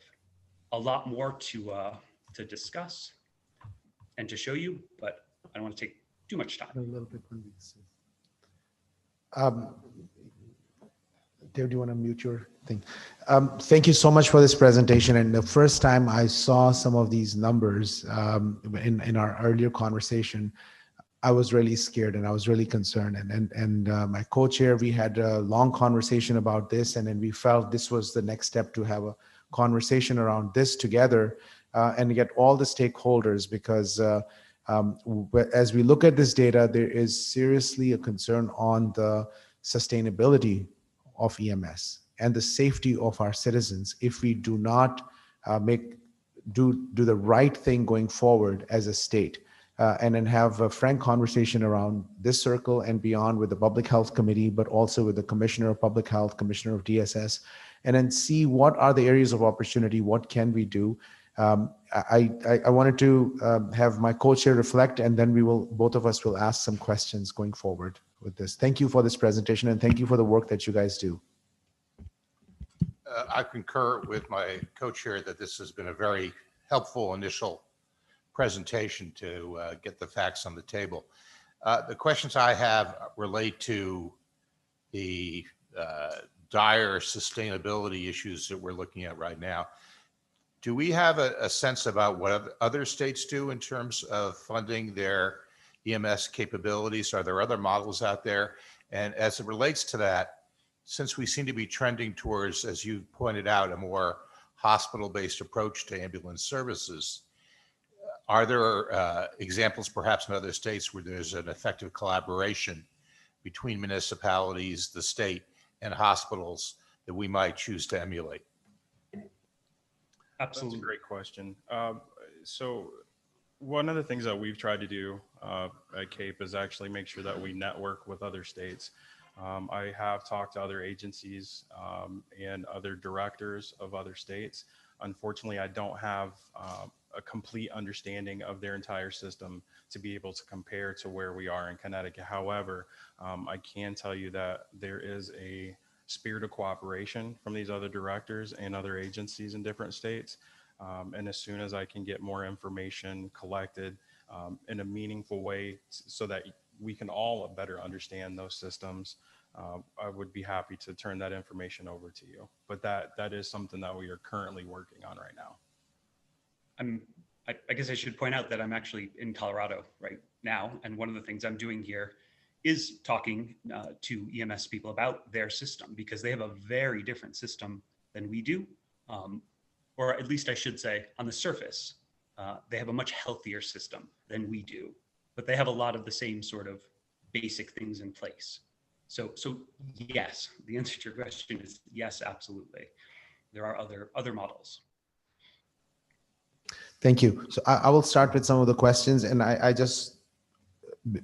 a lot more to discuss and to show you, but I don't want to take too much time. A little bit. Dave, do you want to mute your thing? Thank you so much for this presentation. And the first time I saw some of these numbers in our earlier conversation, I was really scared and I was really concerned. And my co-chair, we had a long conversation about this, and then we felt this was the next step to have a conversation around this together and get all the stakeholders, because as we look at this data, there is seriously a concern on the sustainability of EMS and the safety of our citizens if we do not do the right thing going forward as a state. And then have a frank conversation around this circle and beyond with the Public Health Committee, but also with the Commissioner of Public Health, Commissioner of DSS, and then see what are the areas of opportunity, what can we do. I wanted to have my co-chair reflect, and then both of us will ask some questions going forward with this. Thank you for this presentation, and thank you for the work that you guys do. I concur with my co-chair that this has been a very helpful initial presentation to get the facts on the table. The questions I have relate to the dire sustainability issues that we're looking at right now. Do we have a sense about what other states do in terms of funding their EMS capabilities? Are there other models out there? And as it relates to that, since we seem to be trending towards, as you pointed out, a more hospital-based approach to ambulance services, Are there examples perhaps in other states where there's an effective collaboration between municipalities, the state, and hospitals that we might choose to emulate? Absolutely. That's a great question. So one of the things that we've tried to do at CAPE is actually make sure that we network with other states. I have talked to other agencies and other directors of other states. Unfortunately, I don't have a complete understanding of their entire system to be able to compare to where we are in Connecticut. However, I can tell you that there is a spirit of cooperation from these other directors and other agencies in different states. And as soon as I can get more information collected in a meaningful way so that we can all better understand those systems, I would be happy to turn that information over to you. But that is something that we are currently working on right now. I guess I should point out that I'm actually in Colorado right now. And one of the things I'm doing here is talking to EMS people about their system, because they have a very different system than we do. Or at least I should say, on the surface, they have a much healthier system than we do, but they have a lot of the same sort of basic things in place. So yes, the answer to your question is yes, absolutely. There are other models. Thank you. So I will start with some of the questions, and I just,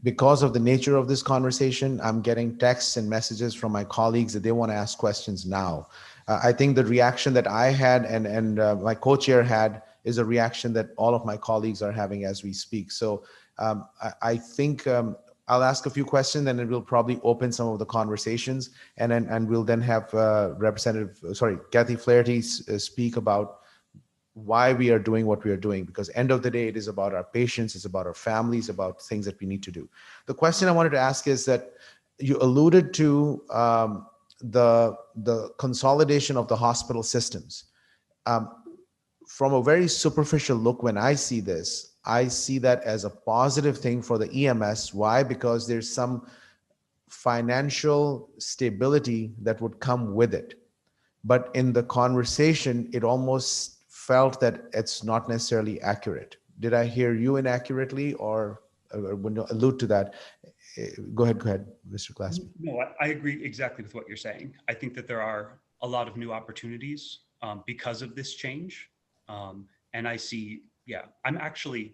because of the nature of this conversation, I'm getting texts and messages from my colleagues that they want to ask questions now. I think the reaction that I had and my co-chair had is a reaction that all of my colleagues are having as we speak. So I think I'll ask a few questions, and then we'll probably open some of the conversations, and we'll then have Kathy Flaherty speak about why we are doing what we are doing, because end of the day, it is about our patients, it's about our families, about things that we need to do. The question I wanted to ask is that you alluded to the consolidation of the hospital systems. From a very superficial look, when I see this, I see that as a positive thing for the EMS. Why? Because there's some financial stability that would come with it. But in the conversation, it almost felt that it's not necessarily accurate. Did I hear you inaccurately, or when you allude to that? Go ahead, Mr. Glassman. No, I agree exactly with what you're saying. I think that there are a lot of new opportunities because of this change. And I see, yeah, I'm actually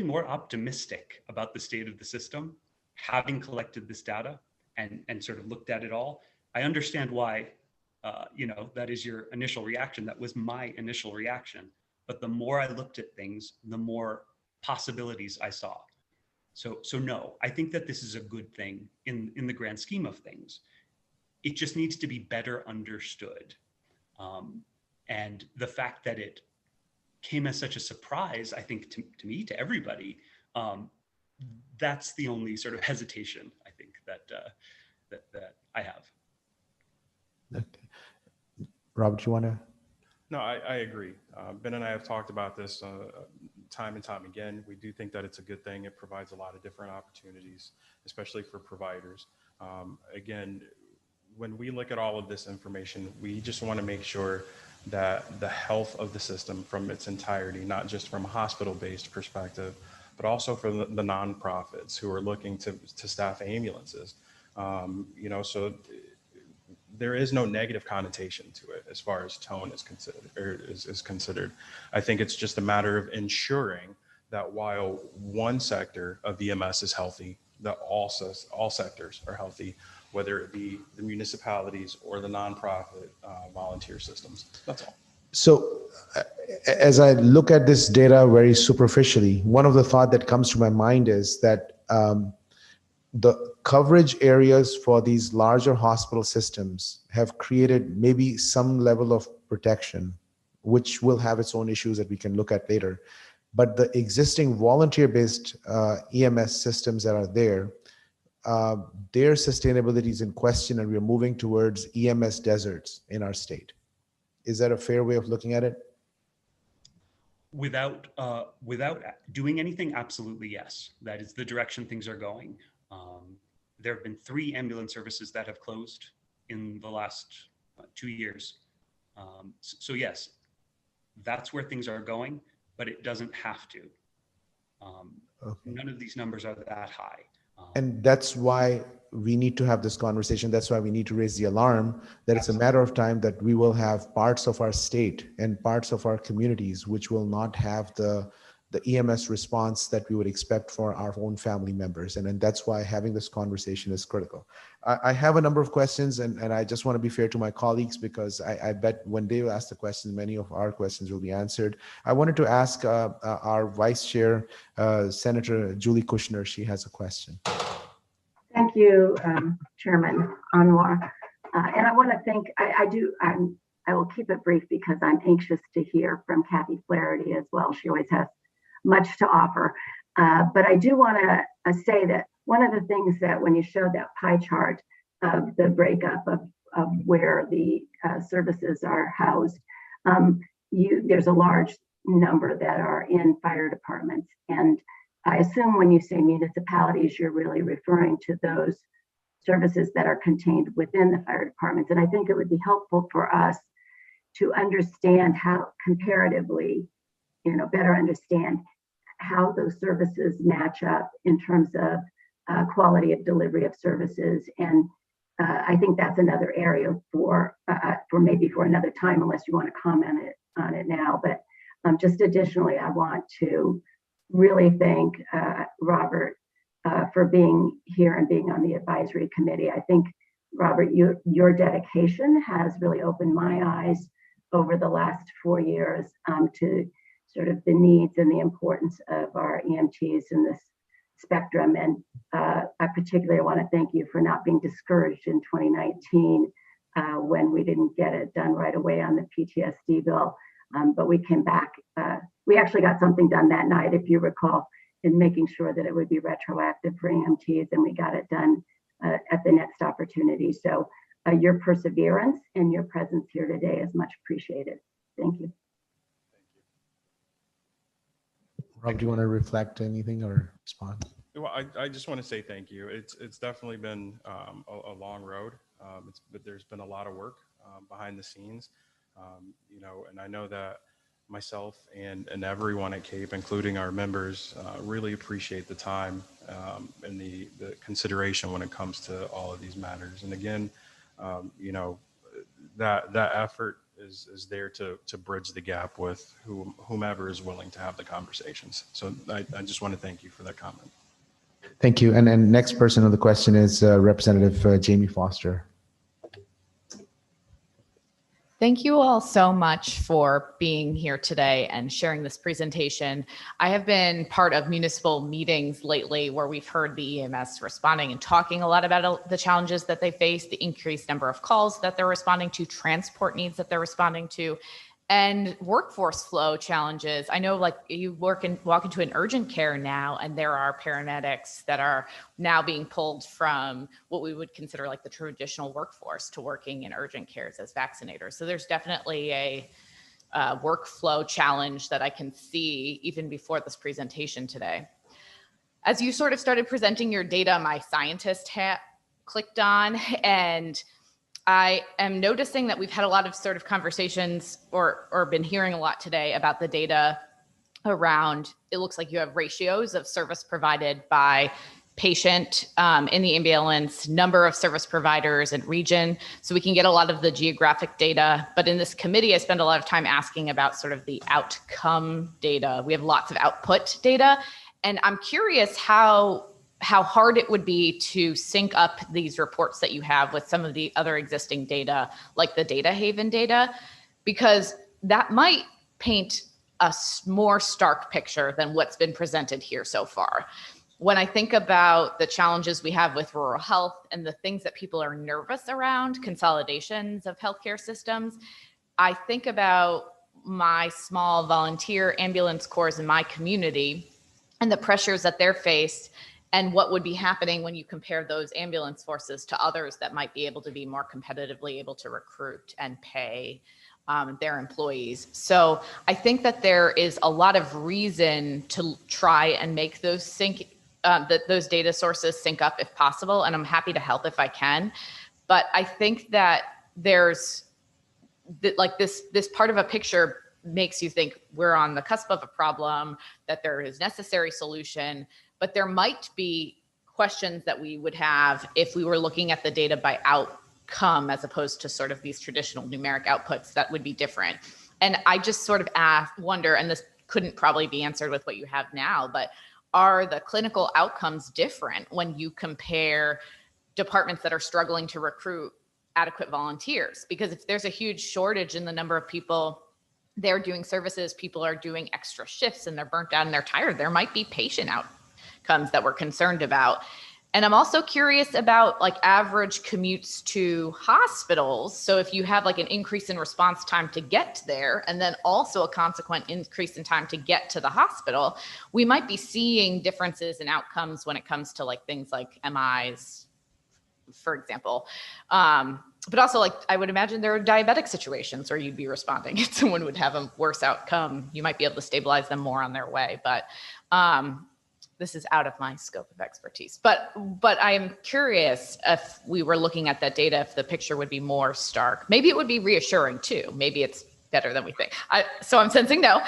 more optimistic about the state of the system, having collected this data and sort of looked at it all. I understand why, that is your initial reaction. That was my initial reaction. But the more I looked at things, the more possibilities I saw. So no, I think that this is a good thing in the grand scheme of things. It just needs to be better understood. And the fact that it came as such a surprise, I think, to me, to everybody, that's the only sort of hesitation, I think, that I have. Okay. Robert, you want to? No, I agree. Ben and I have talked about this time and time again. We do think that it's a good thing. It provides a lot of different opportunities, especially for providers. Again, when we look at all of this information, we just want to make sure that the health of the system from its entirety, not just from a hospital-based perspective, but also for the nonprofits who are looking to staff ambulances. So there is no negative connotation to it as far as tone is considered. I think it's just a matter of ensuring that while one sector of EMS is healthy, that all sectors are healthy, whether it be the municipalities or the nonprofit volunteer systems. That's all. So as I look at this data very superficially, one of the thought that comes to my mind is that the coverage areas for these larger hospital systems have created maybe some level of protection, which will have its own issues that we can look at later. But the existing volunteer-based EMS systems that are there, their sustainability is in question, and we're moving towards EMS deserts in our state. Is that a fair way of looking at it? Without doing anything, absolutely yes. That is the direction things are going. There have been 3 ambulance services that have closed in the last 2 years. So yes, that's where things are going, but it doesn't have to. Okay. None of these numbers are that high. And that's why we need to have this conversation. That's why we need to raise the alarm that it's a matter of time that we will have parts of our state and parts of our communities which will not have the EMS response that we would expect for our own family members. And that's why having this conversation is critical. I have a number of questions, and I just want to be fair to my colleagues because I bet when they ask the questions, many of our questions will be answered. I wanted to ask our Vice Chair, Senator Julie Kushner. She has a question. Thank you, Chairman Anwar. And I want to thank, I will keep it brief because I'm anxious to hear from Kathy Flaherty as well. She always has much to offer. But I do want to say that one of the things that when you showed that pie chart of the breakup of where the services are housed, there's a large number that are in fire departments. And I assume when you say municipalities, you're really referring to those services that are contained within the fire departments. And I think it would be helpful for us to understand how comparatively, better understand how those services match up in terms of quality of delivery of services. And I think that's another area for maybe for another time, unless you want to comment on it now. But just additionally, I want to really thank Robert for being here and being on the advisory committee. I think, Robert, your dedication has really opened my eyes over the last 4 years to sort of the needs and the importance of our EMTs in this spectrum. And I particularly want to thank you for not being discouraged in 2019 when we didn't get it done right away on the PTSD bill. But we came back, we actually got something done that night, if you recall, in making sure that it would be retroactive for EMTs, and we got it done at the next opportunity. So your perseverance and your presence here today is much appreciated. Thank you. Rob, do you want to reflect anything or respond? Well, I just want to say thank you. It's definitely been a long road, but there's been a lot of work behind the scenes, and I know that myself and everyone at CAPE, including our members, really appreciate the time and the consideration when it comes to all of these matters. And again, that effort is there to bridge the gap with whomever is willing to have the conversations. So I just want to thank you for that comment. Thank you. And next person on the question is Representative Jamie Foster. Thank you all so much for being here today and sharing this presentation. I have been part of municipal meetings lately where we've heard the EMS responding and talking a lot about the challenges that they face, the increased number of calls that they're responding to, transport needs that they're responding to, and workforce flow challenges. I know, like, you walk into an urgent care now, and there are paramedics that are now being pulled from what we would consider like the traditional workforce to working in urgent cares as vaccinators. So there's definitely a workflow challenge that I can see even before this presentation today. As you sort of started presenting your data, my scientist hat clicked on, and I am noticing that we've had a lot of sort of conversations or been hearing a lot today about the data around, it looks like you have ratios of service provided by patient in the ambulance, number of service providers and region. So we can get a lot of the geographic data. But in this committee, I spend a lot of time asking about sort of the outcome data. We have lots of output data. And I'm curious how hard it would be to sync up these reports that you have with some of the other existing data, like the Data Haven data, because that might paint a more stark picture than what's been presented here so far. When I think about the challenges we have with rural health and the things that people are nervous around, consolidations of healthcare systems, I think about my small volunteer ambulance corps in my community and the pressures that they're faced, and what would be happening when you compare those ambulance forces to others that might be able to be more competitively able to recruit and pay their employees. So I think that there is a lot of reason to try and make those those data sources sync up if possible, and I'm happy to help if I can. But I think that there's like this part of a picture makes you think we're on the cusp of a problem, that there is necessary solution, but there might be questions that we would have if we were looking at the data by outcome as opposed to sort of these traditional numeric outputs that would be different. And I just sort of wonder, and this couldn't probably be answered with what you have now, but are the clinical outcomes different when you compare departments that are struggling to recruit adequate volunteers? Because if there's a huge shortage in the number of people they're doing services, people are doing extra shifts and they're burnt out and they're tired, there might be patient outcomes that we're concerned about. And I'm also curious about like average commutes to hospitals. So if you have like an increase in response time to get there, and then also a consequent increase in time to get to the hospital, we might be seeing differences in outcomes when it comes to like things like MIs, for example. But also, like, I would imagine there are diabetic situations where you'd be responding if someone would have a worse outcome. You might be able to stabilize them more on their way. But this is out of my scope of expertise. But I am curious if we were looking at that data, if the picture would be more stark. Maybe it would be reassuring too. Maybe it's better than we think. So I'm sensing no.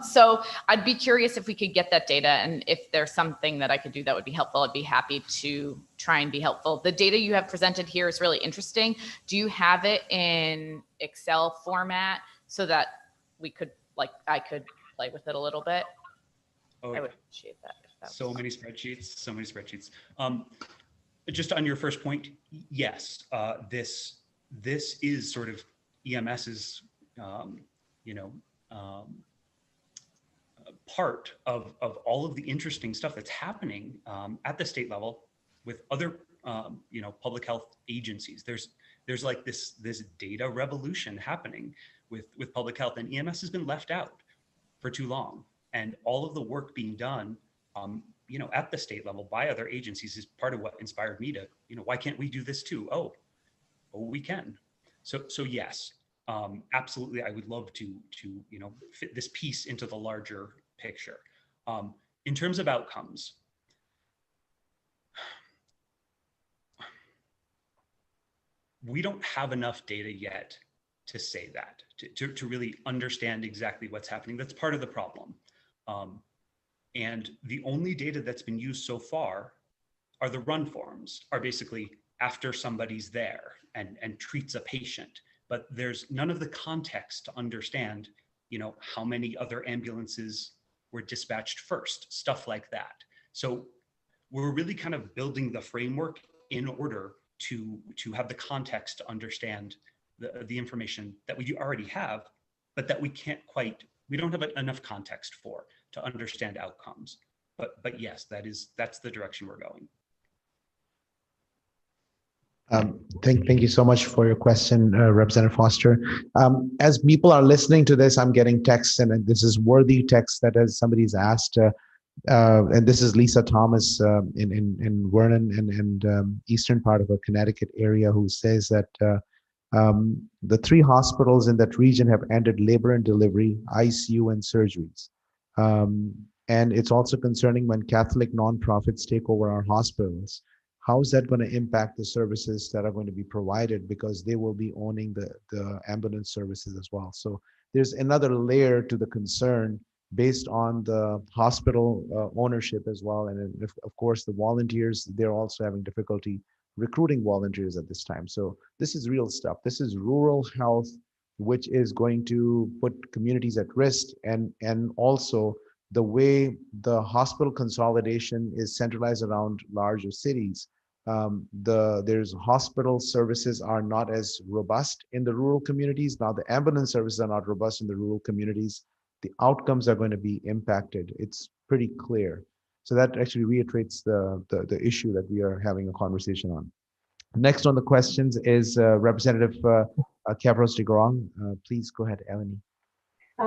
So I'd be curious if we could get that data, and if there's something that I could do that would be helpful, I'd be happy to try and be helpful. The data you have presented here is really interesting. Do you have it in Excel format so that we could, like, I could play with it a little bit? Oh, I would appreciate that. So many spreadsheets. Just on your first point, yes, this is sort of EMS's part of all of the interesting stuff that's happening at the state level with other public health agencies. There's like this data revolution happening with public health, and EMS has been left out for too long. And all of the work being done at the state level by other agencies is part of what inspired me to, why can't we do this too? Oh, we can. So yes, absolutely. I would love to fit this piece into the larger picture. In terms of outcomes, we don't have enough data yet to say that, to really understand exactly what's happening. That's part of the problem. And the only data that's been used so far are the run forms, are basically after somebody's there and treats a patient. But there's none of the context to understand, how many other ambulances were dispatched first, stuff like that. So we're really kind of building the framework in order to have the context to understand the information that we already have, but that we don't have enough context to understand outcomes. But yes, that's the direction we're going. Thank you so much for your question, Representative Foster. As people are listening to this, I'm getting texts, and this is worthy text that somebody's asked, and this is Lisa Thomas in Vernon and eastern part of the Connecticut area, who says that the 3 hospitals in that region have ended labor and delivery, ICU, and surgeries. And it's also concerning when Catholic nonprofits take over our hospitals. How is that going to impact the services that are going to be provided, because they will be owning the ambulance services as well? So there's another layer to the concern based on the hospital ownership as well. And of course, the volunteers, they're also having difficulty recruiting volunteers at this time. So this is real stuff. This is rural health, which is going to put communities at risk, and also the way the hospital consolidation is centralized around larger cities. There's hospital services are not as robust in the rural communities. Now the ambulance services are not robust in the rural communities. The outcomes are going to be impacted. It's pretty clear. So that actually reiterates the issue that we are having a conversation on. Next on the questions is Representative Kavros de Grong. Please go ahead, Eleni.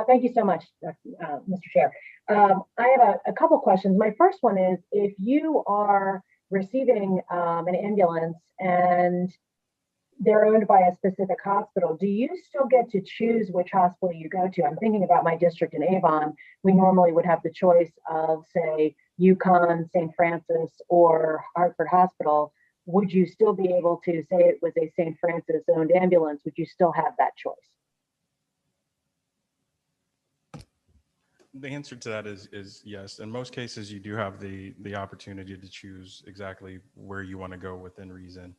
Thank you so much, Mr. Chair. I have a couple questions. My first one is, if you are receiving an ambulance and they're owned by a specific hospital, do you still get to choose which hospital you go to? I'm thinking about my district in Avon. We normally would have the choice of, say, UConn, St. Francis, or Hartford Hospital. Would you still be able to, say it was a St. Francis owned ambulance, would you still have that choice? The answer to that is yes. In most cases, you do have the opportunity to choose exactly where you want to go within reason.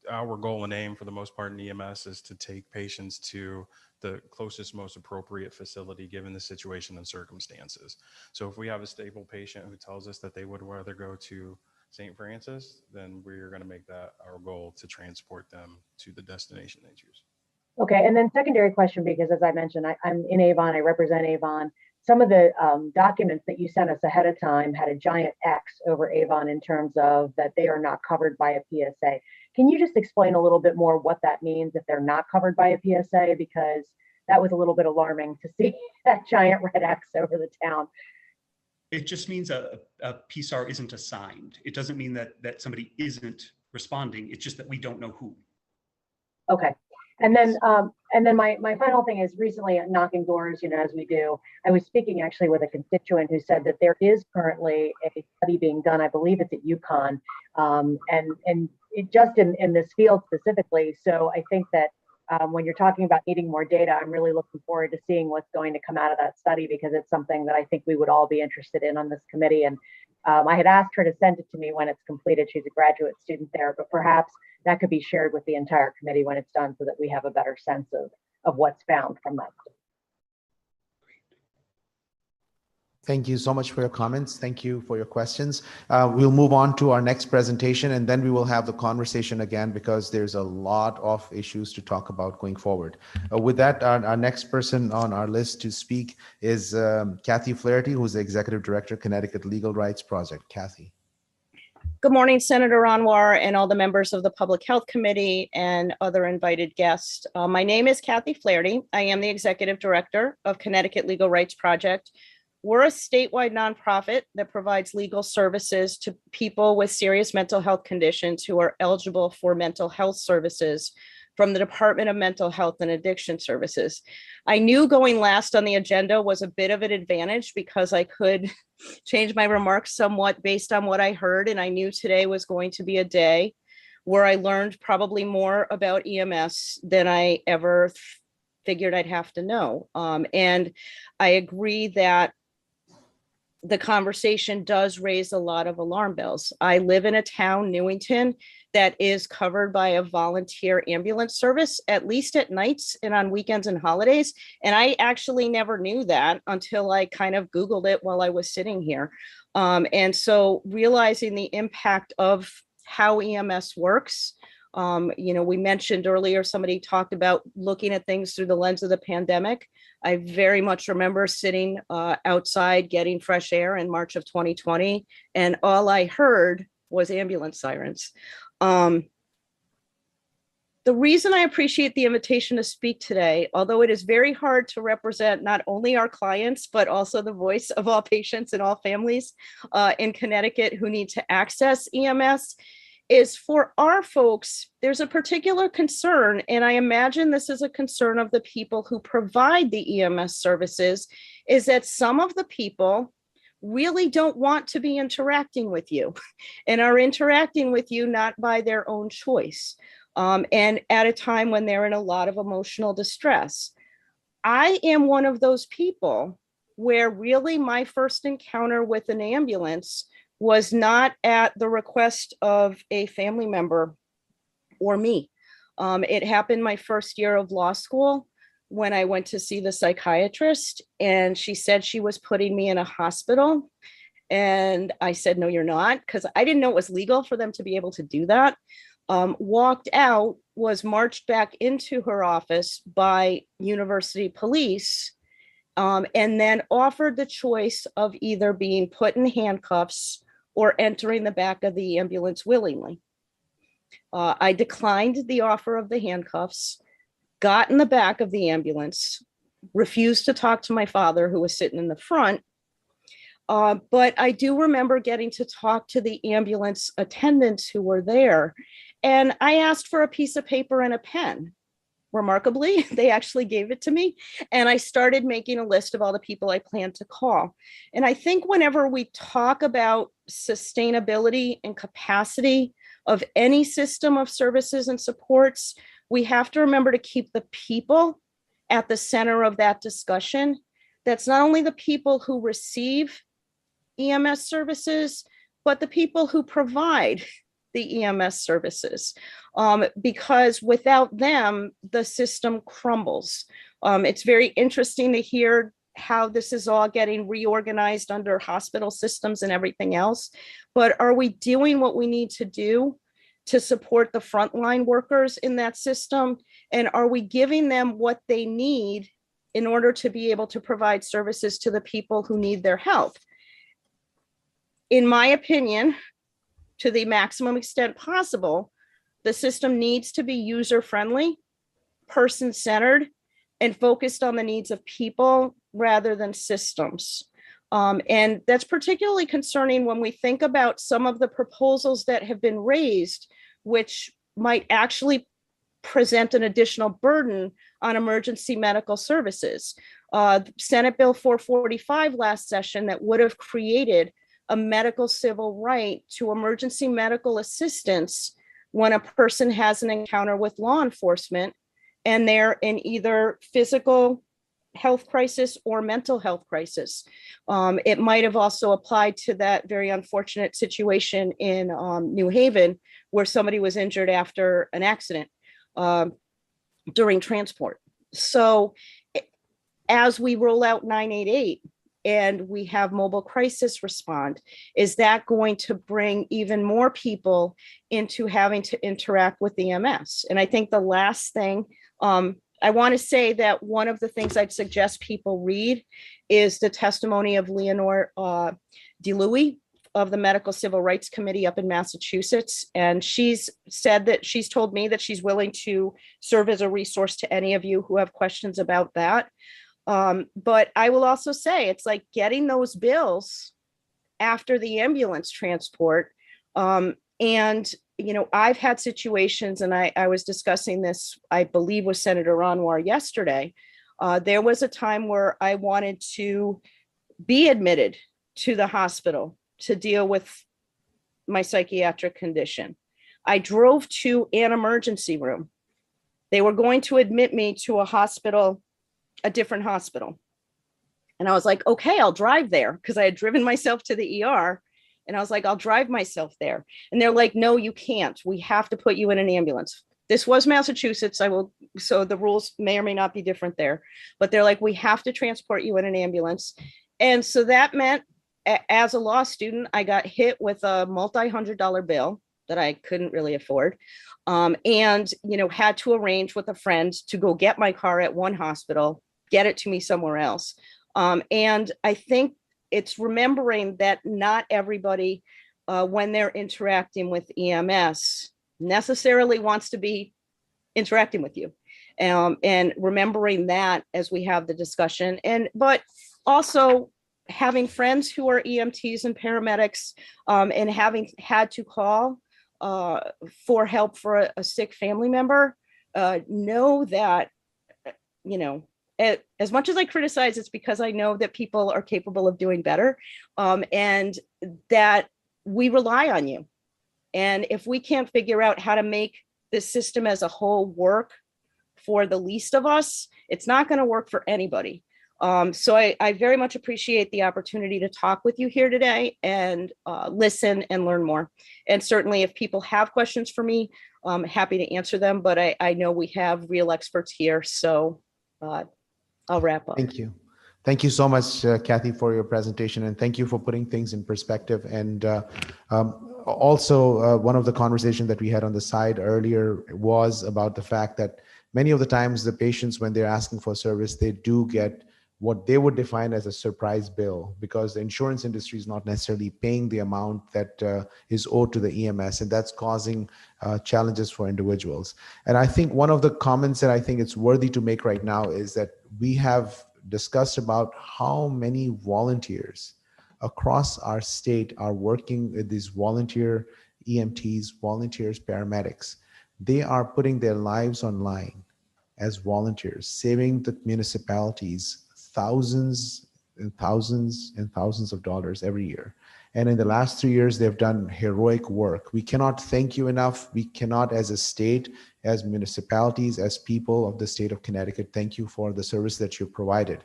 Our goal and aim for the most part in EMS is to take patients to the closest, most appropriate facility given the situation and circumstances. So if we have a stable patient who tells us that they would rather go to St. Francis, then we're going to make that our goal to transport them to the destination they choose. Okay, and then secondary question, because as I mentioned, I'm in Avon, I represent Avon. Some of the documents that you sent us ahead of time had a giant X over Avon in terms of that they are not covered by a PSA. Can you just explain a little bit more what that means if they're not covered by a PSA? Because that was a little bit alarming to see that giant red X over the town. It just means a PSAR isn't assigned. It doesn't mean that somebody isn't responding. It's just that we don't know who. Okay. And then my final thing is recently at knocking doors, as we do, I was speaking actually with a constituent who said that there is currently a study being done. I believe it's at UConn, and it just in this field specifically. So I think that when you're talking about needing more data, I'm really looking forward to seeing what's going to come out of that study, because it's something that I think we would all be interested in on this committee. And I had asked her to send it to me when it's completed. She's a graduate student there, but perhaps that could be shared with the entire committee when it's done so that we have a better sense of what's found from that. Thank you so much for your comments. Thank you for your questions. We'll move on to our next presentation, and then we will have the conversation again because there's a lot of issues to talk about going forward. With that, our next person on our list to speak is Kathy Flaherty, who's the Executive Director, Connecticut Legal Rights Project. Kathy. Good morning, Senator Anwar and all the members of the Public Health Committee and other invited guests. My name is Kathy Flaherty. I am the Executive Director of Connecticut Legal Rights Project. We're a statewide nonprofit that provides legal services to people with serious mental health conditions who are eligible for mental health services from the Department of Mental Health and Addiction Services. I knew going last on the agenda was a bit of an advantage because I could change my remarks somewhat based on what I heard, and I knew today was going to be a day where I learned probably more about EMS than I ever figured I'd have to know. And I agree that the conversation does raise a lot of alarm bells. I live in a town, Newington, that is covered by a volunteer ambulance service, at least at nights and on weekends and holidays. And I actually never knew that until I kind of Googled it while I was sitting here. And so realizing the impact of how EMS works, we mentioned earlier, somebody talked about looking at things through the lens of the pandemic. I very much remember sitting outside getting fresh air in March of 2020, and all I heard was ambulance sirens. The reason I appreciate the invitation to speak today, although it is very hard to represent not only our clients, but also the voice of all patients and all families in Connecticut who need to access EMS, is for our folks, there's a particular concern, and I imagine this is a concern of the people who provide the EMS services, is that some of the people really don't want to be interacting with you and are interacting with you not by their own choice, and at a time when they're in a lot of emotional distress. I am one of those people where really my first encounter with an ambulance was not at the request of a family member or me. It happened my first year of law school when I went to see the psychiatrist, and she said she was putting me in a hospital. And I said, no, you're not, because I didn't know it was legal for them to be able to do that. Walked out, was marched back into her office by university police, and then offered the choice of either being put in handcuffs or entering the back of the ambulance willingly. I declined the offer of the handcuffs, got in the back of the ambulance, refused to talk to my father who was sitting in the front. But I do remember getting to talk to the ambulance attendants who were there. And I asked for a piece of paper and a pen. Remarkably, they actually gave it to me. And I started making a list of all the people I planned to call. And I think whenever we talk about sustainability and capacity of any system of services and supports, we have to remember to keep the people at the center of that discussion. that's not only the people who receive EMS services, but the people who provide the EMS services, because without them, the system crumbles. It's very interesting to hear how this is all getting reorganized under hospital systems and everything else. But are we doing what we need to do to support the frontline workers in that system? And are we giving them what they need in order to be able to provide services to the people who need their help? In my opinion, to the maximum extent possible, the system needs to be user-friendly, person-centered, and focused on the needs of people rather than systems. And that's particularly concerning when we think about some of the proposals that have been raised, which might actually present an additional burden on emergency medical services. Senate Bill 445 last session that would have created a medical civil right to emergency medical assistance when a person has an encounter with law enforcement and they're in either physical health crisis or mental health crisis. It might have also applied to that very unfortunate situation in New Haven where somebody was injured after an accident during transport. So as we roll out 988, and we have mobile crisis respond, is that going to bring even more people into having to interact with EMS? And I think the last thing, I want to say that one of the things I'd suggest people read is the testimony of Leonore DeLuey of the Medical Civil Rights Committee up in Massachusetts. And she's said that she's told me that she's willing to serve as a resource to any of you who have questions about that. But I will also say it's like getting those bills after the ambulance transport. And, you know, I've had situations, and I was discussing this, I believe, with Senator Anwar yesterday. There was a time where I wanted to be admitted to the hospital to deal with my psychiatric condition. I drove to an emergency room. They were going to admit me to a different hospital. And I was like, okay, I'll drive there, because I had driven myself to the ER. And I was like, I'll drive myself there. And they're like, no, you can't. We have to put you in an ambulance. This was Massachusetts. So the rules may or may not be different there. But they're like, we have to transport you in an ambulance. And so that meant, as a law student, I got hit with a multi-$100 bill that I couldn't really afford. And, you know, had to arrange with a friend to go get my car at one hospital, get it to me somewhere else. And I think it's remembering that not everybody, when they're interacting with EMS, necessarily wants to be interacting with you. And remembering that as we have the discussion. But also having friends who are EMTs and paramedics, and having had to call for help for a sick family member, know that, you know, as much as I criticize, it's because I know that people are capable of doing better, and that we rely on you. And if we can't figure out how to make this system as a whole work for the least of us, it's not going to work for anybody. So I very much appreciate the opportunity to talk with you here today and listen and learn more. And certainly if people have questions for me, I'm happy to answer them, but I know we have real experts here. So I'll wrap up. Thank you. Thank you so much, Kathy, for your presentation, and thank you for putting things in perspective. And also, one of the conversations that we had on the side earlier was about the fact that many of the times the patients, when they're asking for service, they do get what they would define as a surprise bill, because the insurance industry is not necessarily paying the amount that is owed to the EMS, and that's causing challenges for individuals. And I think one of the comments that I think it's worthy to make right now is that we have discussed about how many volunteers across our state are working with these volunteer EMTs, volunteers, paramedics. They are putting their lives online as volunteers, saving the municipalities thousands and thousands and thousands of dollars every year. And in the last 3 years, they've done heroic work. We cannot thank you enough. We cannot, as a state, as municipalities, as people of the state of Connecticut, thank you for the service that you provided.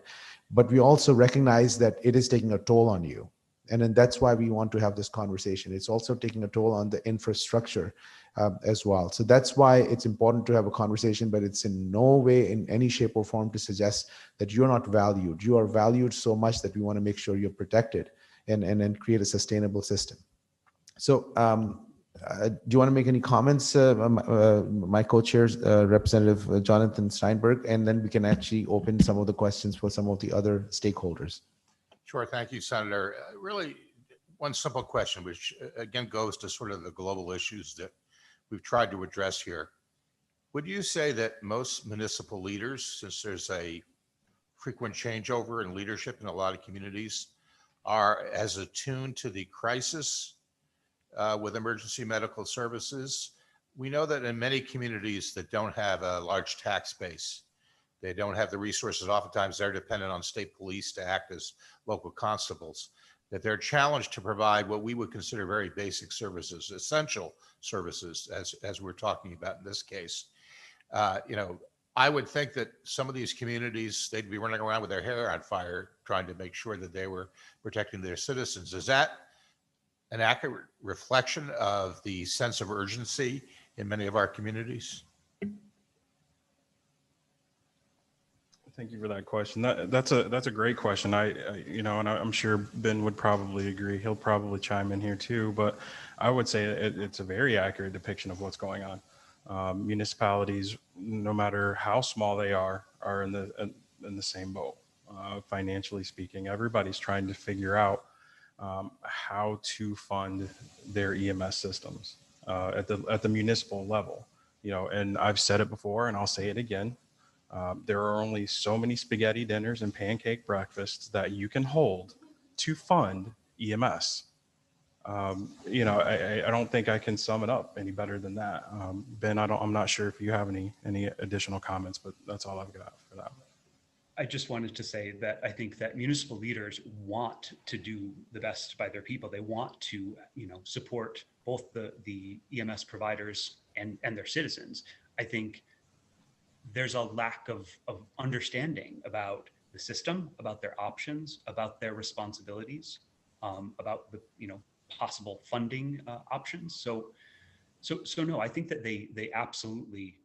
but we also recognize that it is taking a toll on you. And then that's why we want to have this conversation. It's also taking a toll on the infrastructure as well. So that's why it's important to have a conversation, but it's in no way, in any shape or form, to suggest that you're not valued. You are valued so much that we want to make sure you're protected and create a sustainable system. So do you want to make any comments, my co-chairs, Representative Jonathan Steinberg, and then we can actually open some of the questions for some of the other stakeholders. Sure. Thank you, Senator. Really, one simple question, which again goes to sort of the global issues that we've tried to address here. Would you say that most municipal leaders, since there's a frequent changeover in leadership in a lot of communities, are as attuned to the crisis with emergency medical services? We know that in many communities that don't have a large tax base, they don't have the resources. Oftentimes they're dependent on state police to act as local constables, that they're challenged to provide what we would consider very basic services, essential services, as we're talking about in this case. I would think that some of these communities, they'd be running around with their hair on fire, trying to make sure that they were protecting their citizens. Is that an accurate reflection of the sense of urgency in many of our communities? Thank you for that question. That's a great question. And I'm sure Ben would probably agree. He'll probably chime in here too, but I would say it's a very accurate depiction of what's going on. Municipalities, no matter how small they are in the same boat. Financially speaking, everybody's trying to figure out how to fund their EMS systems at the municipal level. And I've said it before, and I'll say it again. There are only so many spaghetti dinners and pancake breakfasts that you can hold to fund EMS. I don't think I can sum it up any better than that. Ben, I'm not sure if you have any additional comments, but that's all I've got for that. I just wanted to say that I think that municipal leaders want to do the best by their people. They want to, support both the EMS providers and their citizens. I think there's a lack of understanding about the system, about their options, about their responsibilities, about the possible funding options. So no, I think that they absolutely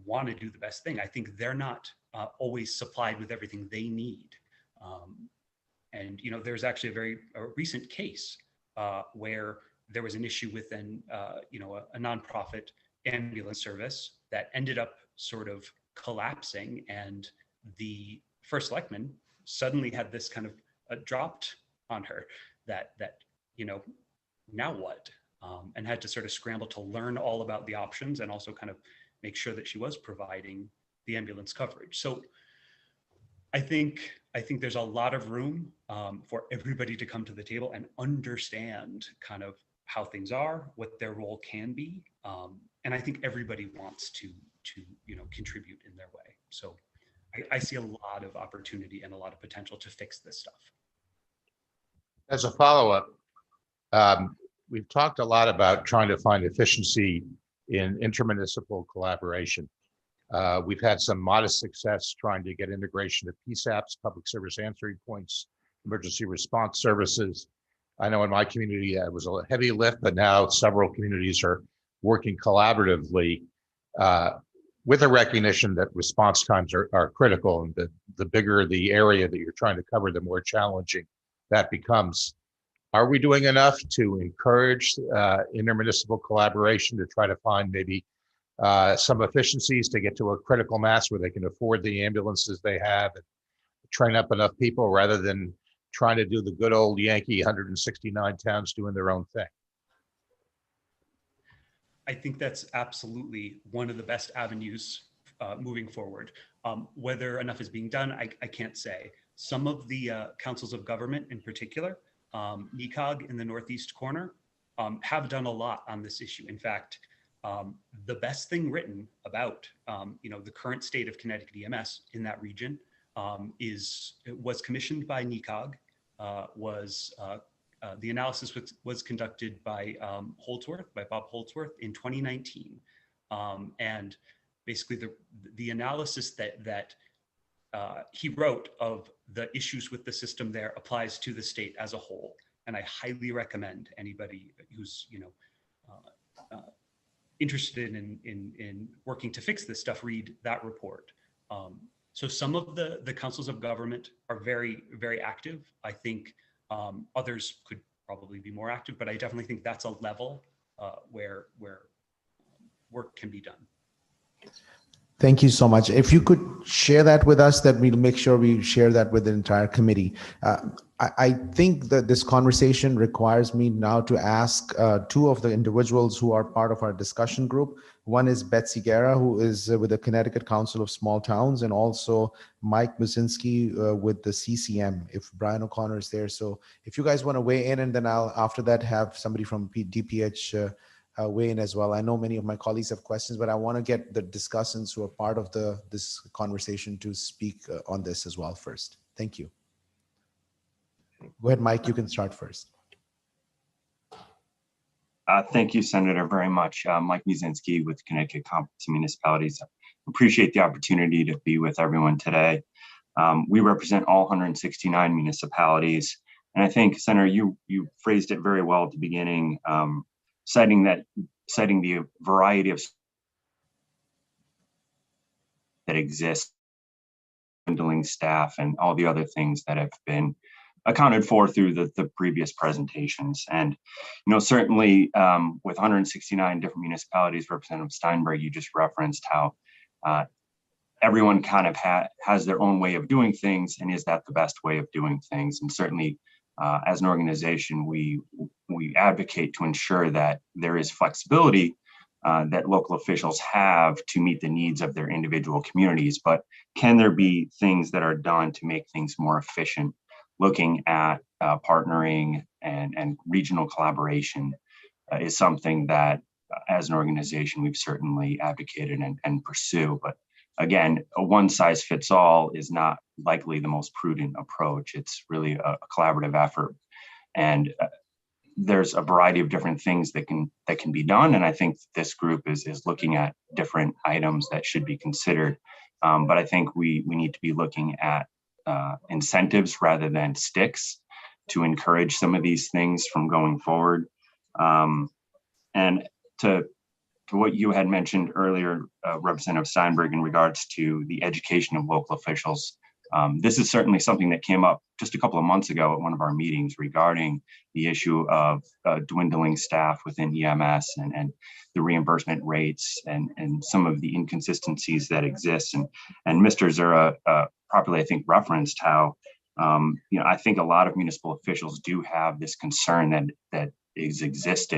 want to do the best thing. I think they're not always supplied with everything they need. And there's actually a recent case where there was an issue with a nonprofit ambulance service that ended up sort of collapsing, and the first selectman suddenly had this kind of dropped on her that now what, and had to sort of scramble to learn all about the options and also kind of make sure that she was providing the ambulance coverage. So I think there's a lot of room for everybody to come to the table and understand kind of how things are, what their role can be, and I think everybody wants to contribute in their way. So I see a lot of opportunity and a lot of potential to fix this stuff. As a follow-up, we've talked a lot about trying to find efficiency in intermunicipal collaboration. We've had some modest success trying to get integration of PSAPs, public service answering points, emergency response services. I know in my community it was a heavy lift, but now several communities are working collaboratively with a recognition that response times are critical, and the bigger the area that you're trying to cover, the more challenging that becomes. Are we doing enough to encourage intermunicipal collaboration to try to find maybe some efficiencies to get to a critical mass where they can afford the ambulances they have and train up enough people rather than trying to do the good old Yankee 169 towns doing their own thing? I think that's absolutely one of the best avenues moving forward. Whether enough is being done, I can't say. Some of the councils of government in particular, NECOG in the Northeast corner, have done a lot on this issue. In fact, the best thing written about the current state of Connecticut EMS in that region was commissioned by NECOG, the analysis was conducted by Bob Holdsworth in 2019. And basically the analysis that he wrote of the issues with the system there applies to the state as a whole. And I highly recommend anybody who's interested in working to fix this stuff read that report. So some of the councils of government are very, very active. I think others could probably be more active, but I definitely think that's a level where work can be done. Thank you so much. If you could share that with us, that we'll make sure we share that with the entire committee. I think that this conversation requires me now to ask two of the individuals who are part of our discussion group. One is Betsy Guerra, who is with the Connecticut Council of Small Towns, and also Mike Buzinski with the CCM, if Brian O'Connor is there. So if you guys want to weigh in, and then I'll, after that, have somebody from DPH weigh in as well. I know many of my colleagues have questions, but I want to get the discussants who are part of this conversation to speak on this as well first. Thank you. Go ahead, Mike, you can start first. Thank you, Senator, very much. Mike Muzinski with Connecticut Conference of Municipalities. Appreciate the opportunity to be with everyone today. We represent all 169 municipalities. And I think, Senator, you phrased it very well at the beginning, citing the variety of that exists, dwindling staff and all the other things that have been accounted for through the previous presentations. And, certainly with 169 different municipalities, Representative Steinberg, you just referenced how everyone kind of has their own way of doing things, and is that the best way of doing things? And certainly as an organization, we advocate to ensure that there is flexibility that local officials have to meet the needs of their individual communities. But can there be things that are done to make things more efficient? Looking at partnering and regional collaboration is something that as an organization we've certainly advocated and pursue. But again, a one size fits all is not likely the most prudent approach. It's really a collaborative effort. And there's a variety of different things that can be done. And I think this group is looking at different items that should be considered. But I think we need to be looking at incentives rather than sticks to encourage some of these things from going forward. And to what you had mentioned earlier, Representative Steinberg, in regards to the education of local officials, this is certainly something that came up just a couple of months ago at one of our meetings regarding the issue of dwindling staff within EMS and the reimbursement rates and some of the inconsistencies that exist. And Mr. Zura properly, I think, referenced how, I think a lot of municipal officials do have this concern that exists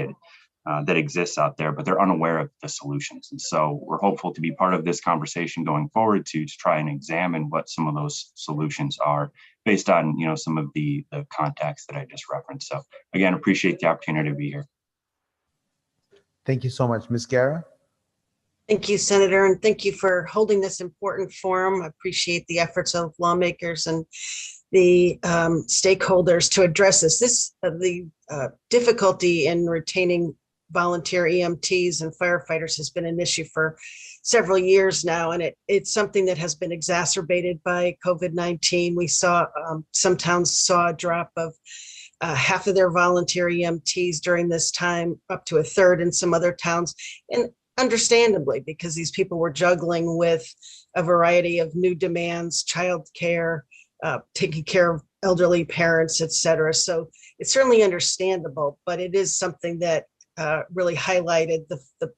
out there, but they're unaware of the solutions. And so we're hopeful to be part of this conversation going forward to try and examine what some of those solutions are based on, some of the context that I just referenced. So again, appreciate the opportunity to be here. Thank you so much. Ms. Guerra? Thank you, Senator, and thank you for holding this important forum. I appreciate the efforts of lawmakers and the stakeholders to address this. The difficulty in retaining volunteer EMTs and firefighters has been an issue for several years now, and it's something that has been exacerbated by COVID-19. We saw some towns saw a drop of half of their volunteer EMTs during this time, up to a third in some other towns, and understandably, because these people were juggling with a variety of new demands, childcare, taking care of elderly parents, et cetera. So it's certainly understandable, but it is something that really highlighted the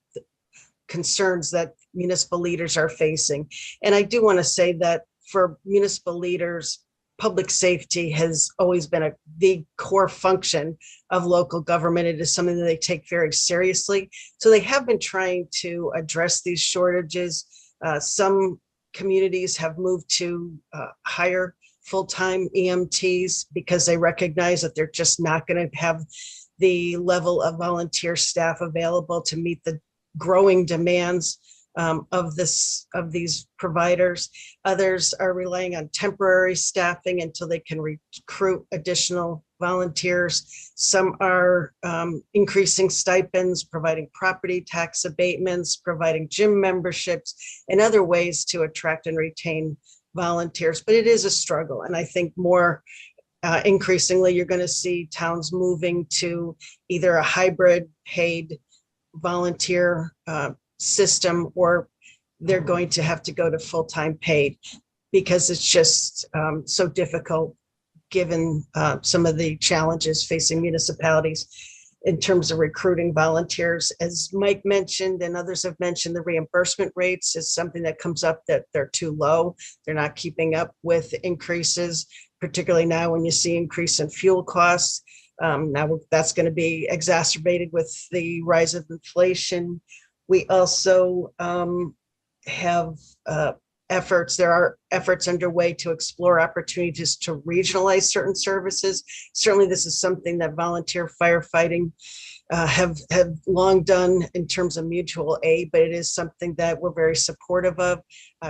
concerns that municipal leaders are facing. And I do want to say that for municipal leaders, public safety has always been the core function of local government. It is something that they take very seriously. So they have been trying to address these shortages. Some communities have moved to hire full-time EMTs because they recognize that they're just not going to have the level of volunteer staff available to meet the growing demands of these providers. Others are relying on temporary staffing until they can recruit additional volunteers. Some are increasing stipends, providing property tax abatements, providing gym memberships, and other ways to attract and retain volunteers, but it is a struggle. And I think more increasingly, you're going to see towns moving to either a hybrid paid volunteer system, or they're going to have to go to full-time paid, because it's just so difficult given some of the challenges facing municipalities in terms of recruiting volunteers. As Mike mentioned and others have mentioned, the reimbursement rates is something that comes up, that they're too low. They're not keeping up with increases, particularly now when you see increase in fuel costs. Now that's going to be exacerbated with the rise of inflation. We also have there are efforts underway to explore opportunities to regionalize certain services. Certainly this is something that volunteer firefighting have long done in terms of mutual aid, but it is something that we're very supportive of.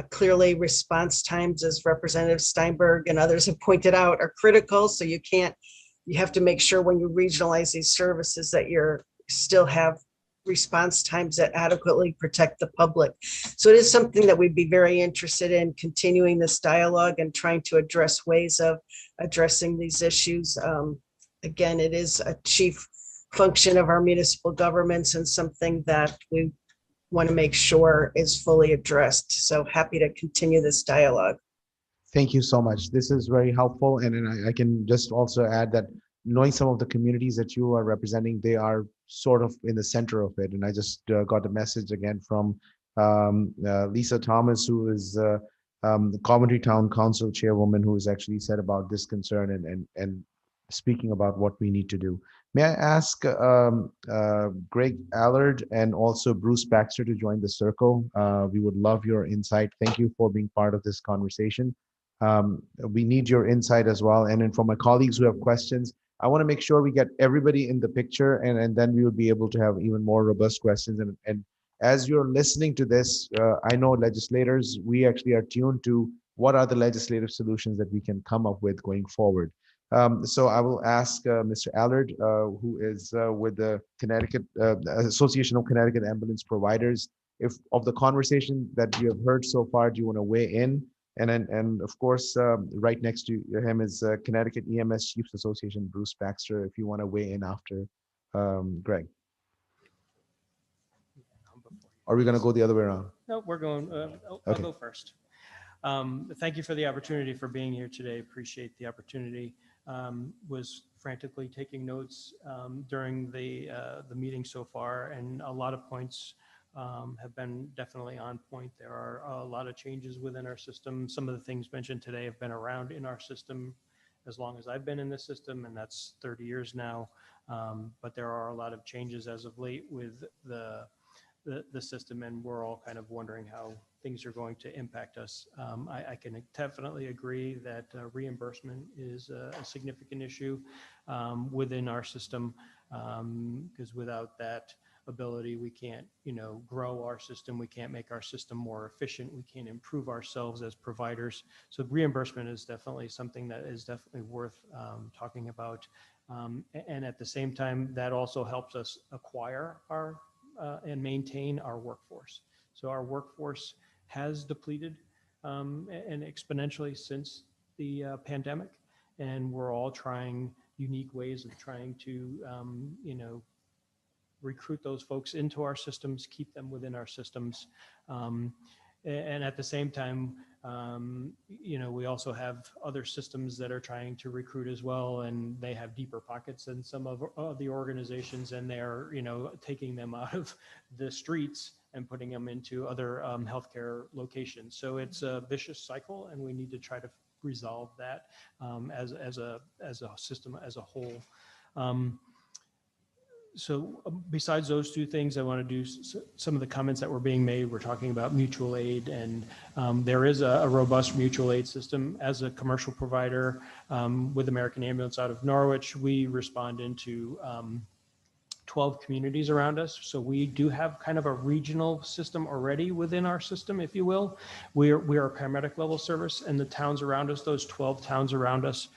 Clearly response times, as Representative Steinberg and others have pointed out, are critical. So you have to make sure when you regionalize these services that you're still have response times that adequately protect the public. So it is something that we'd be very interested in continuing this dialogue and trying to address ways of addressing these issues. Again, it is a chief function of our municipal governments and something that we want to make sure is fully addressed. So happy to continue this dialogue. Thank you so much. This is very helpful. And I can just also add that knowing some of the communities that you are representing, they are sort of in the center of it. And I just got a message again from Lisa Thomas, who is the Coventry Town Council chairwoman, who has actually said about this concern and speaking about what we need to do. May I ask Greg Allard and also Bruce Baxter to join the circle? We would love your insight. Thank you for being part of this conversation. We need your insight as well. And then for my colleagues who have questions, I want to make sure we get everybody in the picture, and then we will be able to have even more robust questions. And as you're listening to this, I know legislators, we actually are tuned to what are the legislative solutions that we can come up with going forward. So I will ask Mr. Allard, who is with the Connecticut Association of Connecticut Ambulance Providers, if of the conversation that you have heard so far, do you want to weigh in? And of course, right next to him is Connecticut EMS Chiefs Association, Bruce Baxter, if you want to weigh in after Greg. Are we going to go the other way around? No, we're going, I'll go first. Thank you for the opportunity for being here today. Appreciate the opportunity. Was frantically taking notes during the meeting so far, and a lot of points have been definitely on point. There are a lot of changes within our system. Some of the things mentioned today have been around in our system as long as I've been in the system, and that's 30 years now. But there are a lot of changes as of late with the system, and we're all kind of wondering how things are going to impact us. I can definitely agree that reimbursement is a significant issue within our system, because without that ability, we can't, grow our system. We can't make our system more efficient. We can't improve ourselves as providers. So reimbursement is definitely something that is definitely worth talking about. And at the same time, that also helps us acquire our and maintain our workforce. So our workforce has depleted and exponentially since the pandemic, and we're all trying unique ways of trying to, recruit those folks into our systems, keep them within our systems. And at the same time, we also have other systems that are trying to recruit as well, and they have deeper pockets than some of the organizations, and they're, taking them out of the streets and putting them into other healthcare locations. So it's a vicious cycle, and we need to try to resolve that as a system as a whole. So besides those two things, I want to do some of the comments that were being made. We're talking about mutual aid, and there is a robust mutual aid system. As a commercial provider with American Ambulance out of Norwich, we respond into 12 communities around us. So we do have kind of a regional system already within our system, if you will. We are a paramedic level service, and the towns around us, those 12 towns around us,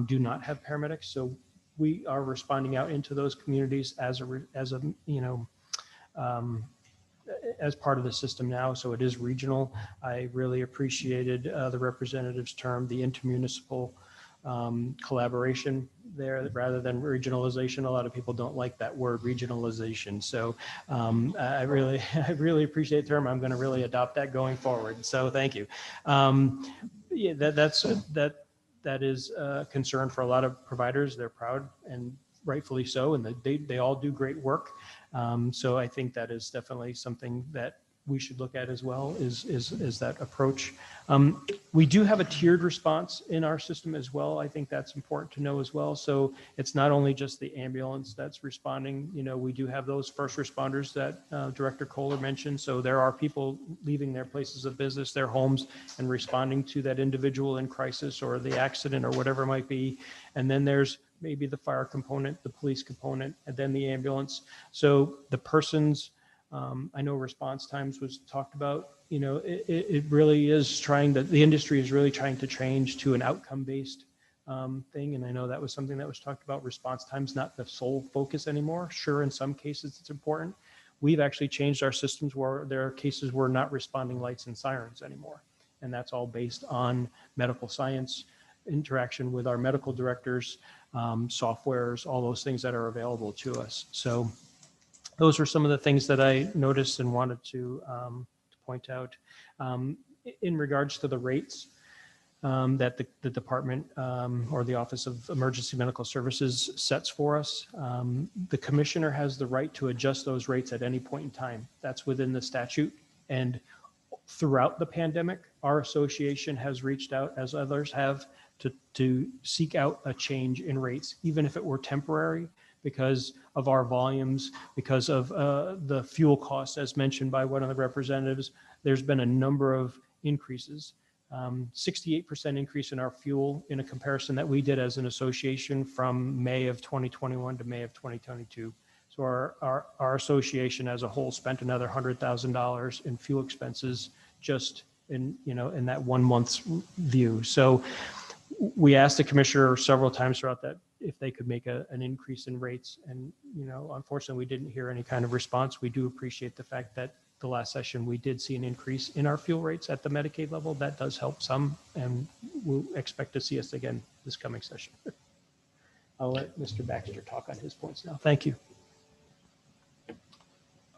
do not have paramedics. So we are responding out into those communities as a as part of the system now, so it is regional. I really appreciated the representative's term, the intermunicipal collaboration there rather than regionalization. A lot of people don't like that word, regionalization. So I really appreciate the term. I'm going to really adopt that going forward. So thank you. Yeah, that is a concern for a lot of providers. They're proud, and rightfully so, and they all do great work. So I think that is definitely something that we should look at as well, is that approach. We do have a tiered response in our system as well. I think that's important to know as well. So it's not only just the ambulance that's responding. You know, we do have those first responders that Director Kohler mentioned. So there are people leaving their places of business, their homes, and responding to that individual in crisis or the accident or whatever it might be. And then there's maybe the fire component, the police component, and then the ambulance. So the person's, I know response times was talked about, you know, it really is the industry is really trying to change to an outcome-based thing. And I know that was something that was talked about, response times, not the sole focus anymore. Sure, in some cases it's important. We've actually changed our systems where there are cases where not responding lights and sirens anymore. And that's all based on medical science, interaction with our medical directors, softwares, all those things that are available to us. So those are some of the things that I noticed and wanted to point out. In regards to the rates that the department or the Office of Emergency Medical Services sets for us, the commissioner has the right to adjust those rates at any point in time. That's within the statute. And throughout the pandemic, our association has reached out, as others have, to seek out a change in rates, even if it were temporary, because of our volumes, because of the fuel costs, as mentioned by one of the representatives. There's been a number of increases, 68% increase in our fuel in a comparison that we did as an association from May of 2021 to May of 2022. So our association as a whole spent another $100,000 in fuel expenses just in that 1 month's view. So we asked the commissioner several times throughout that if they could make an increase in rates. And, unfortunately, we didn't hear any kind of response. We do appreciate the fact that the last session, we did see an increase in our fuel rates at the Medicaid level. That does help some, and we'll expect to see us again this coming session. I'll let Mr. Baxter talk on his points now. Thank you.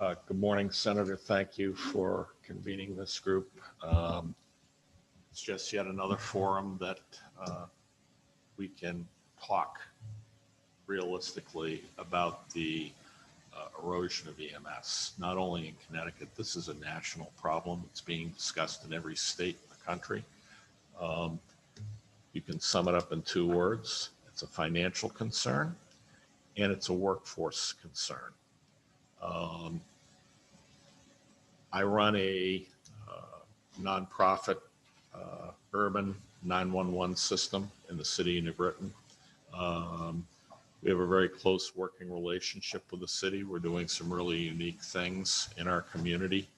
Good morning, Senator. Thank you for convening this group. It's just yet another forum that we can talk realistically about the erosion of EMS, not only in Connecticut. This is a national problem. It's being discussed in every state in the country. You can sum it up in 2 words. It's a financial concern and it's a workforce concern. I run a nonprofit urban 911 system in the city of New Britain. We have a very close working relationship with the city. We're doing some really unique things in our community.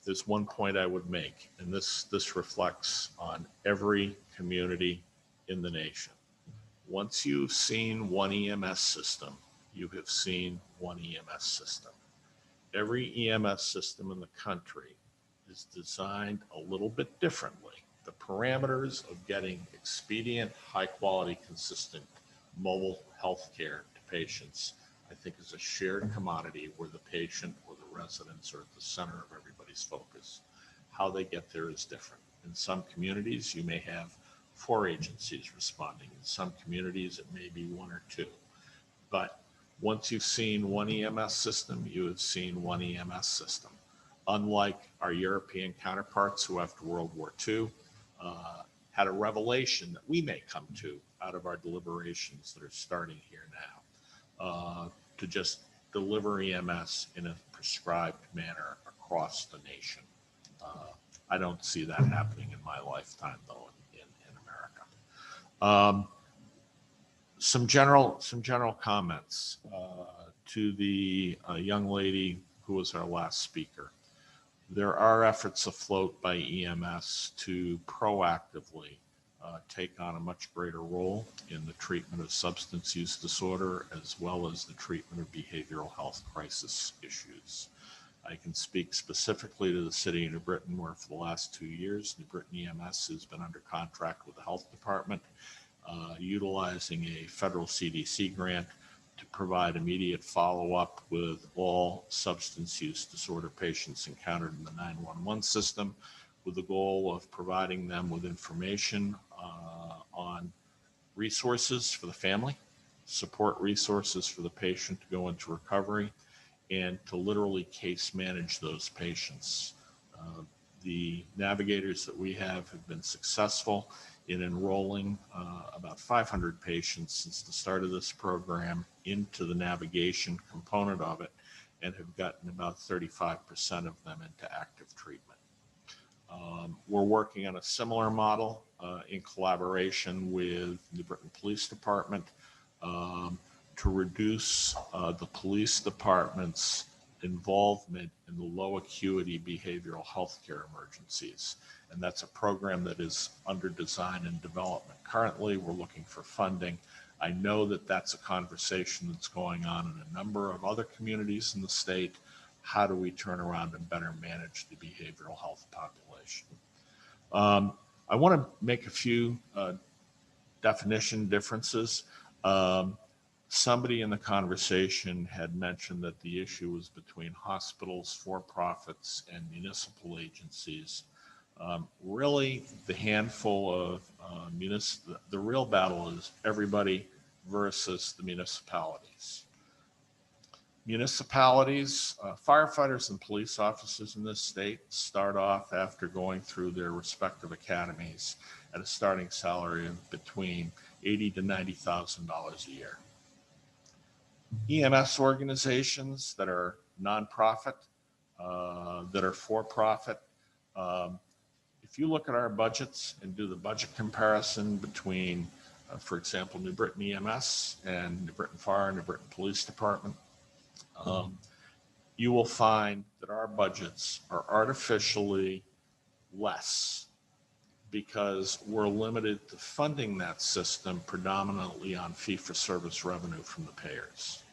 There's one point I would make, and this reflects on every community in the nation. Once you've seen one EMS system, you have seen one EMS system. Every EMS system in the country is designed a little bit differently. The parameters of getting expedient, high quality, consistent mobile health care to patients, I think, is a shared commodity where the patient or the residents are at the center of everybody's focus. How they get there is different. In some communities, you may have 4 agencies responding. In some communities, it may be 1 or 2. But once you've seen one EMS system, you have seen one EMS system. Unlike our European counterparts who after World War II had a revelation that we may come to out of our deliberations that are starting here now, to just deliver EMS in a prescribed manner across the nation. I don't see that happening in my lifetime, though, in America. Some general comments to the young lady who was our last speaker. There are efforts afloat by EMS to proactively take on a much greater role in the treatment of substance use disorder, as well as the treatment of behavioral health crisis issues. I can speak specifically to the city of New Britain, where for the last 2 years, New Britain EMS has been under contract with the health department, utilizing a federal CDC grant to provide immediate follow-up with all substance use disorder patients encountered in the 911 system, with the goal of providing them with information on resources for the family, support resources for the patient to go into recovery, and to literally case manage those patients. The navigators that we have been successful in enrolling about 500 patients since the start of this program into the navigation component of it, and have gotten about 35% of them into active treatment. We're working on a similar model in collaboration with New Britain Police Department to reduce the police department's involvement in the low acuity behavioral health care emergencies. And that's a program that is under design and development. Currently, we're looking for funding. I know that that's a conversation that's going on in a number of other communities in the state. How do we turn around and better manage the behavioral health population? I want to make a few definition differences. Somebody in the conversation had mentioned that the issue was between hospitals, for-profits, and municipal agencies. Really, the handful of the real battle is everybody versus the municipalities. Municipalities, firefighters and police officers in this state start off after going through their respective academies at a starting salary of between $80,000 to $90,000 a year. EMS organizations that are nonprofit, that are for-profit, if you look at our budgets and do the budget comparison between, for example, New Britain EMS and New Britain Fire, New Britain Police Department, you will find that our budgets are artificially less because we're limited to funding that system predominantly on fee-for-service revenue from the payers.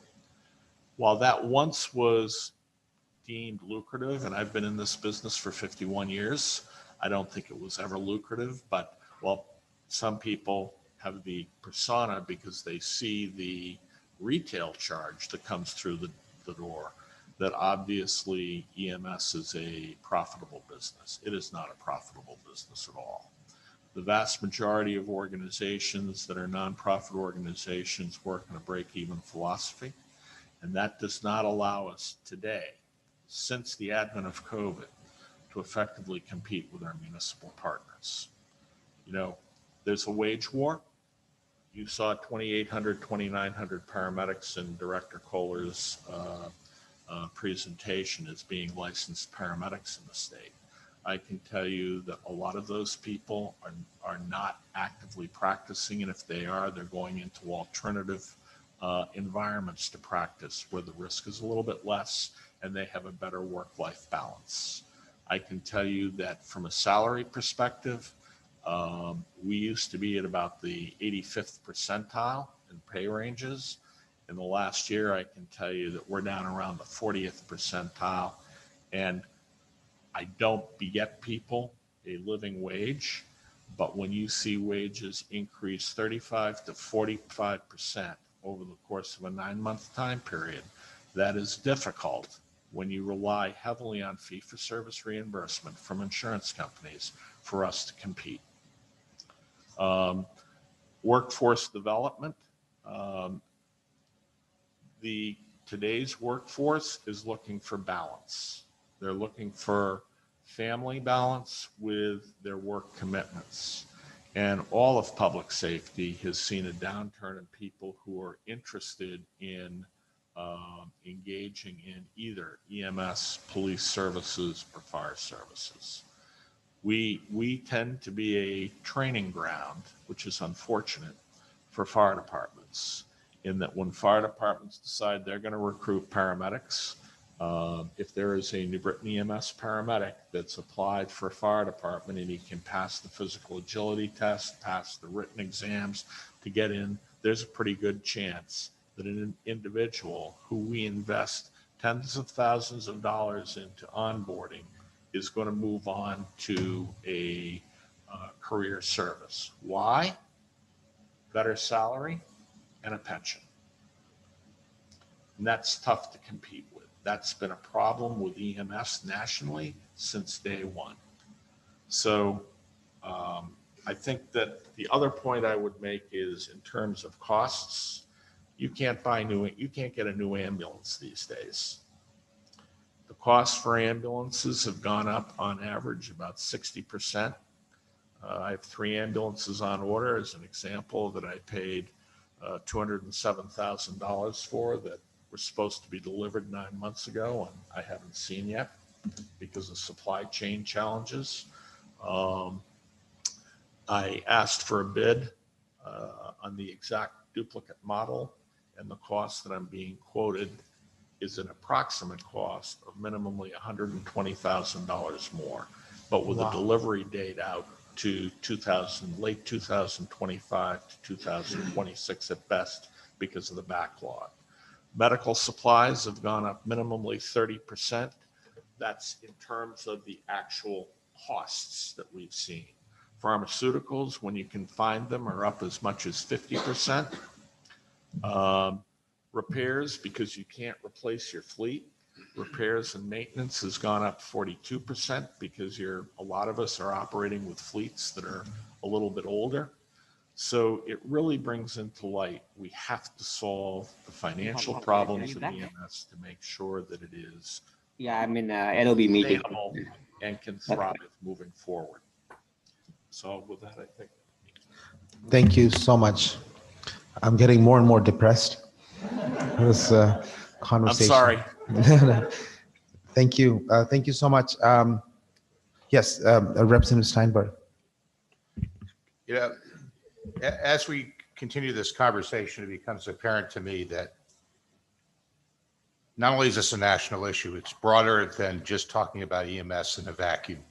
While that once was deemed lucrative, and I've been in this business for 51 years, I don't think it was ever lucrative, but well, some people have the persona because they see the retail charge that comes through the door, that obviously EMS is a profitable business. It is not a profitable business at all. The vast majority of organizations that are nonprofit organizations work on a break-even philosophy, and that does not allow us today, since the advent of COVID, to effectively compete with our municipal partners. You know, there's a wage war. You saw 2,800, 2,900 paramedics in Director Kohler's presentation as being licensed paramedics in the state. I can tell you that a lot of those people are not actively practicing, and if they are, they're going into alternative environments to practice where the risk is a little bit less and they have a better work-life balance. I can tell you that from a salary perspective, we used to be at about the 85th percentile in pay ranges. In the last year, I can tell you that we're down around the 40th percentile, and I don't beget people a living wage, but when you see wages increase 35 to 45% over the course of a 9-month time period, that is difficult when you rely heavily on fee-for-service reimbursement from insurance companies for us to compete. Workforce development. Today's workforce is looking for balance. They're looking for family balance with their work commitments. And all of public safety has seen a downturn in people who are interested in engaging in either EMS, police services, or fire services. We tend to be a training ground, which is unfortunate, for fire departments, in that when fire departments decide they're going to recruit paramedics, if there is a New Britain EMS paramedic that's applied for a fire department and he can pass the physical agility test, pass the written exams to get in, there's a pretty good chance that an individual who we invest tens of thousands of dollars into onboarding is going to move on to a career service. Why? Better salary and a pension. And that's tough to compete with. That's been a problem with EMS nationally since day one. So I think that the other point I would make is in terms of costs, you can't get a new ambulance these days. The costs for ambulances have gone up on average about 60%. I have 3 ambulances on order as an example that I paid $207,000 for that were supposed to be delivered 9 months ago and I haven't seen yet because of supply chain challenges. I asked for a bid on the exact duplicate model, and the cost that I'm being quoted is an approximate cost of minimally $120,000 more, but with a delivery date out to late 2025 to 2026 at best because of the backlog. Medical supplies have gone up minimally 30%. That's in terms of the actual costs that we've seen. Pharmaceuticals, when you can find them, are up as much as 50%. Repairs, because you can't replace your fleet, repairs and maintenance has gone up 42% because a lot of us are operating with fleets that are a little bit older. So it really brings into light, we have to solve the financial problems of EMS to make sure that it is LOB meeting sustainable and can thrive moving forward. So with that, I think. Thank you so much. I'm getting more and more depressed. This conversation. I'm sorry. Thank you. Thank you so much. Yes, Representative Steinberg. As we continue this conversation, it becomes apparent to me that not only is this a national issue, it's broader than just talking about EMS in a vacuum.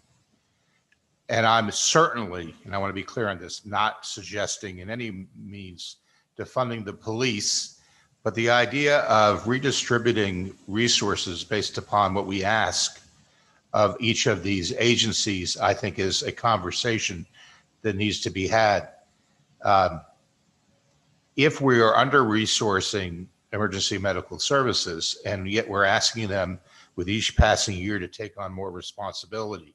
And I'm certainly, and I want to be clear on this, not suggesting in any means defunding the police, but the idea of redistributing resources based upon what we ask of each of these agencies, I think is a conversation that needs to be had. If we are under-resourcing emergency medical services, and yet we're asking them with each passing year to take on more responsibility,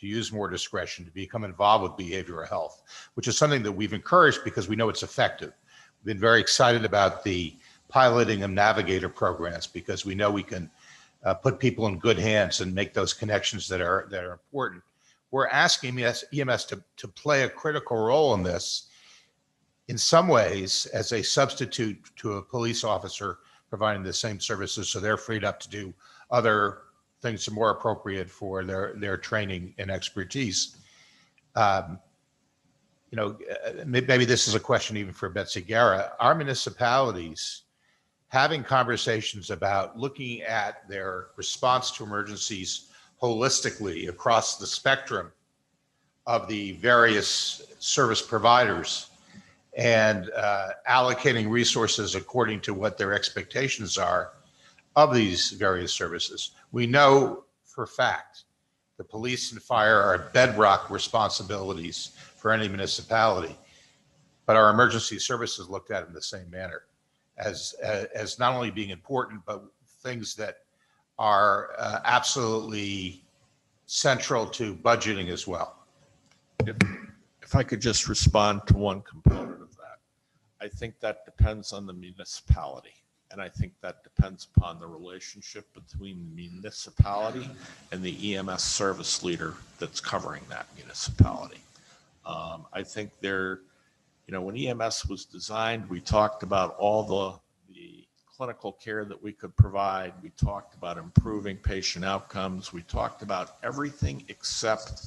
to use more discretion, to become involved with behavioral health, which is something that we've encouraged because we know it's effective. We've been very excited about the piloting of navigator programs because we know we can put people in good hands and make those connections that are important. We're asking EMS to play a critical role in this in some ways as a substitute to a police officer providing the same services, so they're freed up to do other things that are more appropriate for their training and expertise. Maybe this is a question even for Betsy Guerra. Our municipalities having conversations about looking at their response to emergencies holistically across the spectrum of the various service providers and allocating resources according to what their expectations are of these various services. We know for a fact the police and fire are bedrock responsibilities for any municipality, but our emergency services looked at in the same manner as not only being important, but things that are absolutely central to budgeting as well. If I could just respond to one component of that, I think that depends on the municipality. And I think that depends upon the relationship between the municipality and the EMS service leader that's covering that municipality. I think when EMS was designed, we talked about all the clinical care that we could provide. We talked about improving patient outcomes. We talked about everything except,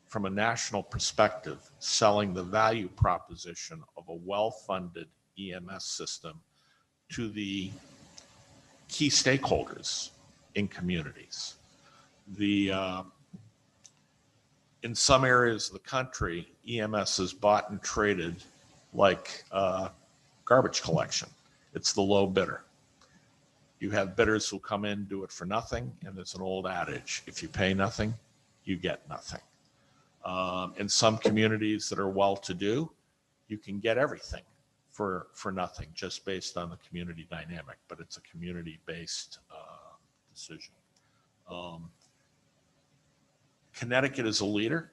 from a national perspective, selling the value proposition of a well-funded EMS system to the key stakeholders in communities. In some areas of the country, EMS is bought and traded like garbage collection. It's the low bidder. You have bidders who come in, do it for nothing, and there's an old adage, if you pay nothing, you get nothing. In some communities that are well-to-do, you can get everything for nothing, just based on the community dynamic, but it's a community-based decision. Connecticut is a leader.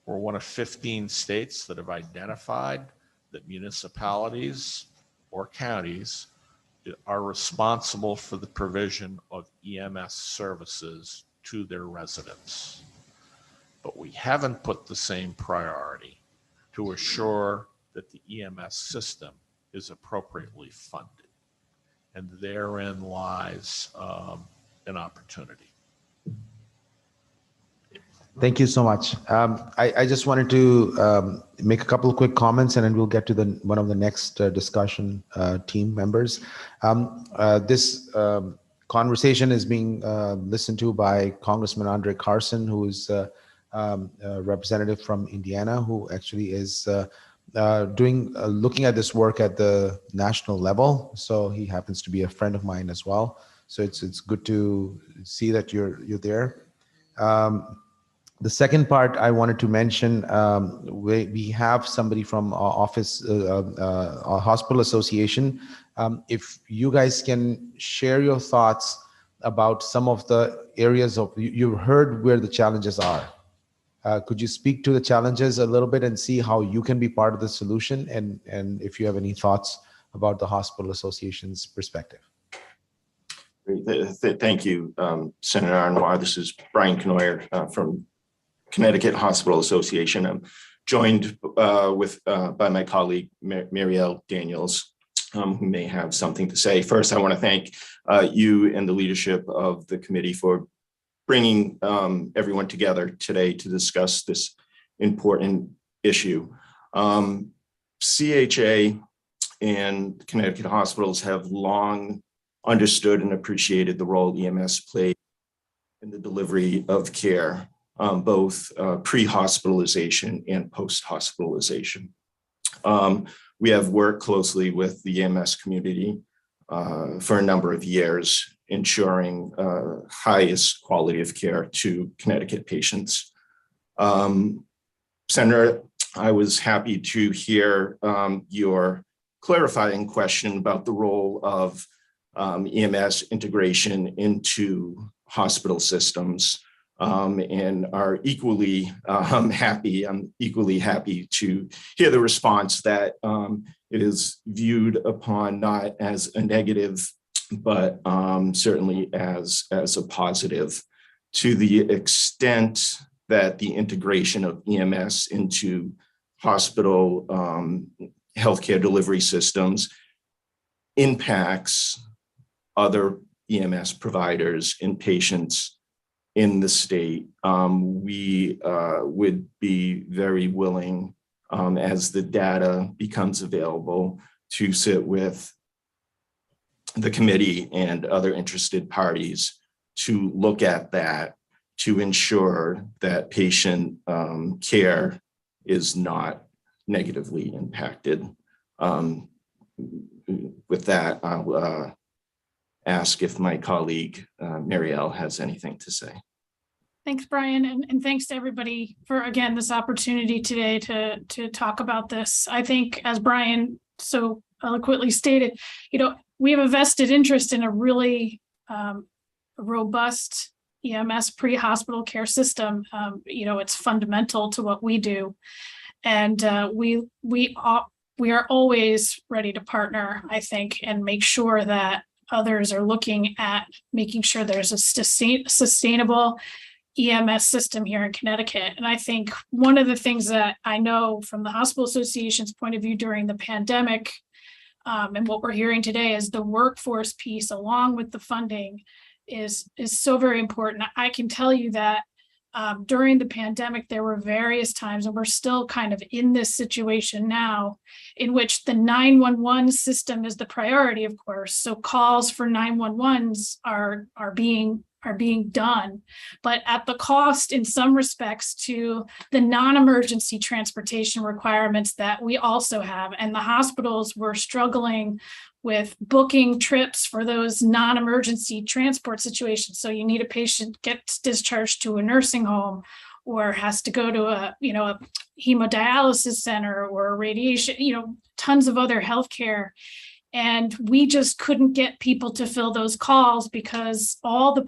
We're one of 15 states that have identified that municipalities or counties are responsible for the provision of EMS services to their residents. But we haven't put the same priority to assure that the EMS system is appropriately funded. And therein lies an opportunity. Thank you so much. I just wanted to make a couple of quick comments, and then we'll get to one of the next discussion team members. This conversation is being listened to by Congressman Andre Carson, who is a representative from Indiana, who actually is looking at this work at the national level. So he happens to be a friend of mine as well. So it's good to see that you're there. The second part I wanted to mention, we have somebody from our office, our hospital association. If you guys can share your thoughts about some of the areas you've heard where the challenges are. Could you speak to the challenges a little bit and see how you can be part of the solution? And if you have any thoughts about the hospital association's perspective. Thank you, Senator Anwar. This is Brian Knoyer from Connecticut Hospital Association. I'm joined by my colleague, Marielle Daniels, who may have something to say. First, I want to thank you and the leadership of the committee for bringing everyone together today to discuss this important issue. CHA and Connecticut hospitals have long understood and appreciated the role EMS played in the delivery of care, both pre-hospitalization and post-hospitalization. We have worked closely with the EMS community for a number of years, ensuring highest quality of care to Connecticut patients. Senator, I was happy to hear your clarifying question about the role of EMS integration into hospital systems. And are equally happy. I'm equally happy to hear the response that it is viewed upon not as a negative, but certainly as a positive, to the extent that the integration of EMS into hospital healthcare delivery systems impacts other EMS providers and patients in the state. We would be very willing, as the data becomes available, to sit with the committee and other interested parties to look at that, to ensure that patient care is not negatively impacted. With that, I'll ask if my colleague Marielle has anything to say. Thanks, Brian, and thanks to everybody for, again, this opportunity today to talk about this. I think, as Brian so eloquently stated, we have a vested interest in a really robust EMS pre-hospital care system. It's fundamental to what we do, and we are always ready to partner, I think, and make sure that others are looking at making sure there's a sustainable EMS system here in Connecticut. And I think one of the things that I know from the Hospital Association's point of view during the pandemic, and what we're hearing today, is the workforce piece along with the funding is so very important. I can tell you that during the pandemic, there were various times, and we're still kind of in this situation now, in which the 911 system is the priority, of course. So calls for 911s are being done, but at the cost in some respects to the non-emergency transportation requirements that we also have. And the hospitals were struggling with booking trips for those non-emergency transport situations. So you need a patient gets discharged to a nursing home or has to go to a hemodialysis center or radiation, tons of other healthcare. And we just couldn't get people to fill those calls because all of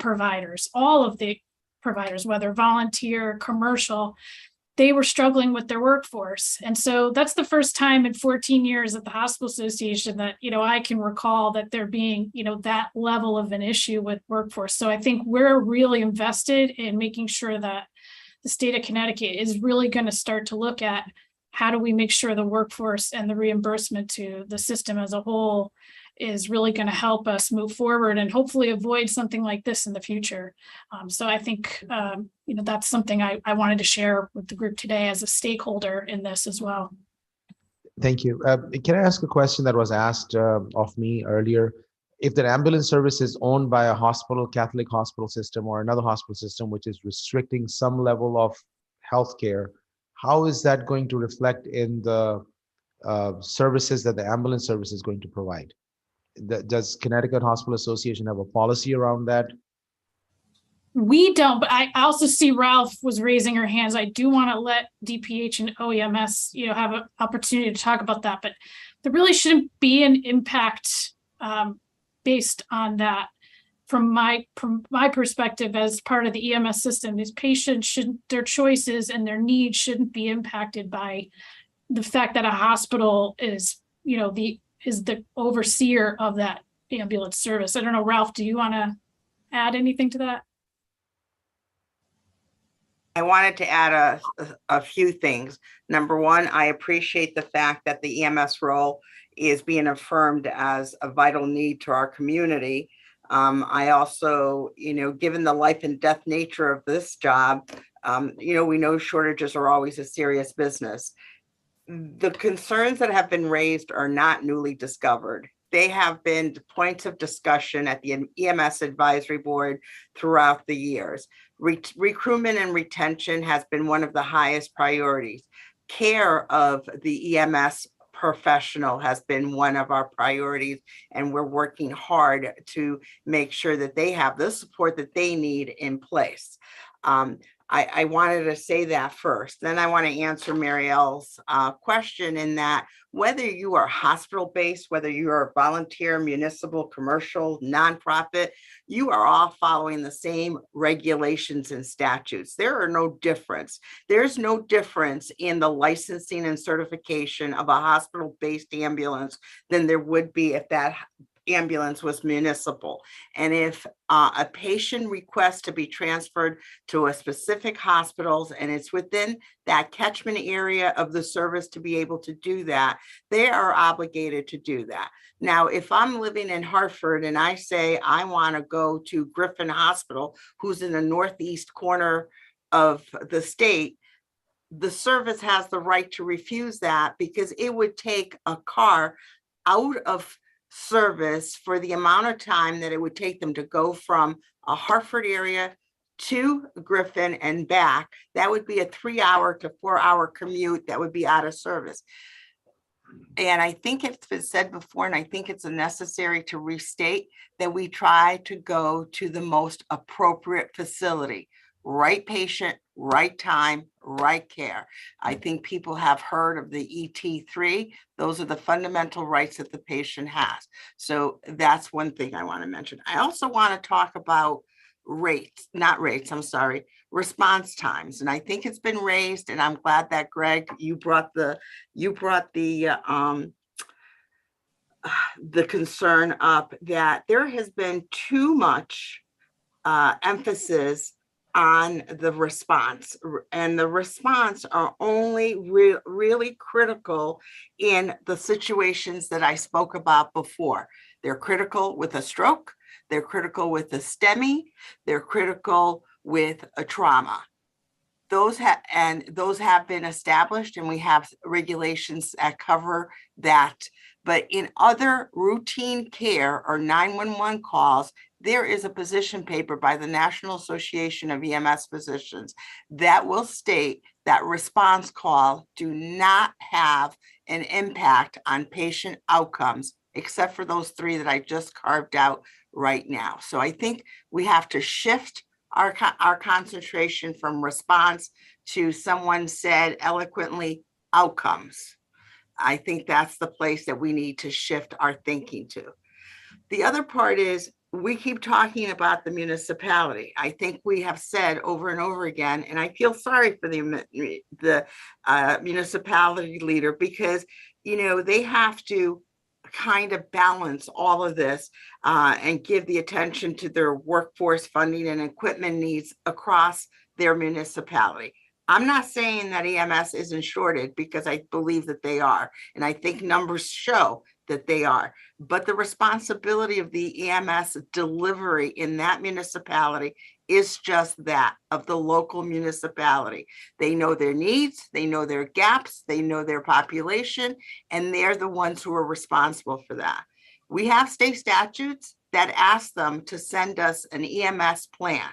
the providers, whether volunteer, commercial, they were struggling with their workforce. And so that's the first time in 14 years at the Hospital Association that, I can recall that there being, that level of an issue with workforce. So I think we're really invested in making sure that the state of Connecticut is really going to start to look at how do we make sure the workforce and the reimbursement to the system as a whole is really going to help us move forward and hopefully avoid something like this in the future. So I think, that's something I wanted to share with the group today as a stakeholder in this as well. Thank you. Can I ask a question that was asked of me earlier? If the ambulance service is owned by a hospital, Catholic hospital system, or another hospital system, which is restricting some level of healthcare, how is that going to reflect in the services that the ambulance service is going to provide? Does Connecticut Hospital Association have a policy around that? We don't, but I also see Ralph was raising her hands. I do want to let DPH and OEMS, have an opportunity to talk about that, but there really shouldn't be an impact based on that. From my perspective, as part of the EMS system, these patients shouldn't, their choices and their needs shouldn't be impacted by the fact that a hospital is, is the overseer of that ambulance service. I don't know, Ralph, do you want to add anything to that? I wanted to add a few things. Number one, I appreciate the fact that the EMS role is being affirmed as a vital need to our community. I also, given the life and death nature of this job, we know shortages are always a serious business. The concerns that have been raised are not newly discovered. They have been points of discussion at the EMS advisory board throughout the years. Recruitment and retention has been one of the highest priorities. Care of the EMS professional has been one of our priorities, and we're working hard to make sure that they have the support that they need in place. I wanted to say that first. Then I want to answer Marielle's question in that whether you are hospital-based, whether you are volunteer, municipal, commercial, nonprofit, you are all following the same regulations and statutes. There are no difference. There's no difference in the licensing and certification of a hospital-based ambulance than there would be if that ambulance was municipal. And if a patient requests to be transferred to a specific hospitals and it's within that catchment area of the service to be able to do that, they are obligated to do that. Now, if I'm living in Hartford and I say I want to go to Griffin Hospital, who's in the northeast corner of the state, the service has the right to refuse that because it would take a car out of service for the amount of time that it would take them to go from a Hartford area to Griffin and back. That would be a 3-hour to 4-hour commute that would be out of service. And I think it's been said before, and I think it's necessary to restate that we try to go to the most appropriate facility, right patient, right time, right care. I think people have heard of the ET3. Those are the fundamental rights that the patient has. So that's one thing I want to mention. I also want to talk about response times. And I think it's been raised, and I'm glad that Greg, you brought the concern up that there has been too much emphasis on the response, and the response are only really critical in the situations that I spoke about before. They're critical with a stroke, they're critical with a STEMI, they're critical with a trauma. Those have been established, and we have regulations that cover that. But in other routine care or 911 calls, there is a position paper by the National Association of EMS Physicians that will state that response call do not have an impact on patient outcomes except for those 3 that I just carved out right now. So I think we have to shift our concentration from response to, someone said eloquently, outcomes. I think that's the place that we need to shift our thinking to. The other part is, we keep talking about the municipality. I think we have said over and over again, and I feel sorry for the municipality leader, because, you know, they have to kind of balance all of this and give the attention to their workforce funding and equipment needs across their municipality. I'm not saying that EMS isn't shorted, because I believe that they are. And I think numbers show that they are. But the responsibility of the EMS delivery in that municipality is just that, of the local municipality. They know their needs, they know their gaps, they know their population, and they're the ones who are responsible for that. We have state statutes that ask them to send us an EMS plan.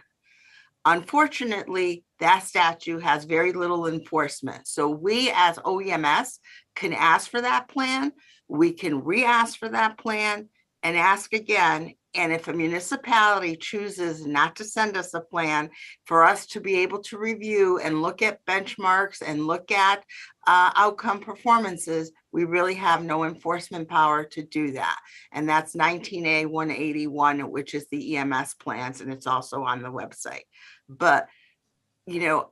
Unfortunately, that statute has very little enforcement. So we as OEMS can ask for that plan. We can re-ask for that plan and ask again. And if a municipality chooses not to send us a plan, for us to be able to review and look at benchmarks and look at outcome performances, we really have no enforcement power to do that. And that's 19A 181, which is the EMS plans, and it's also on the website. But, you know,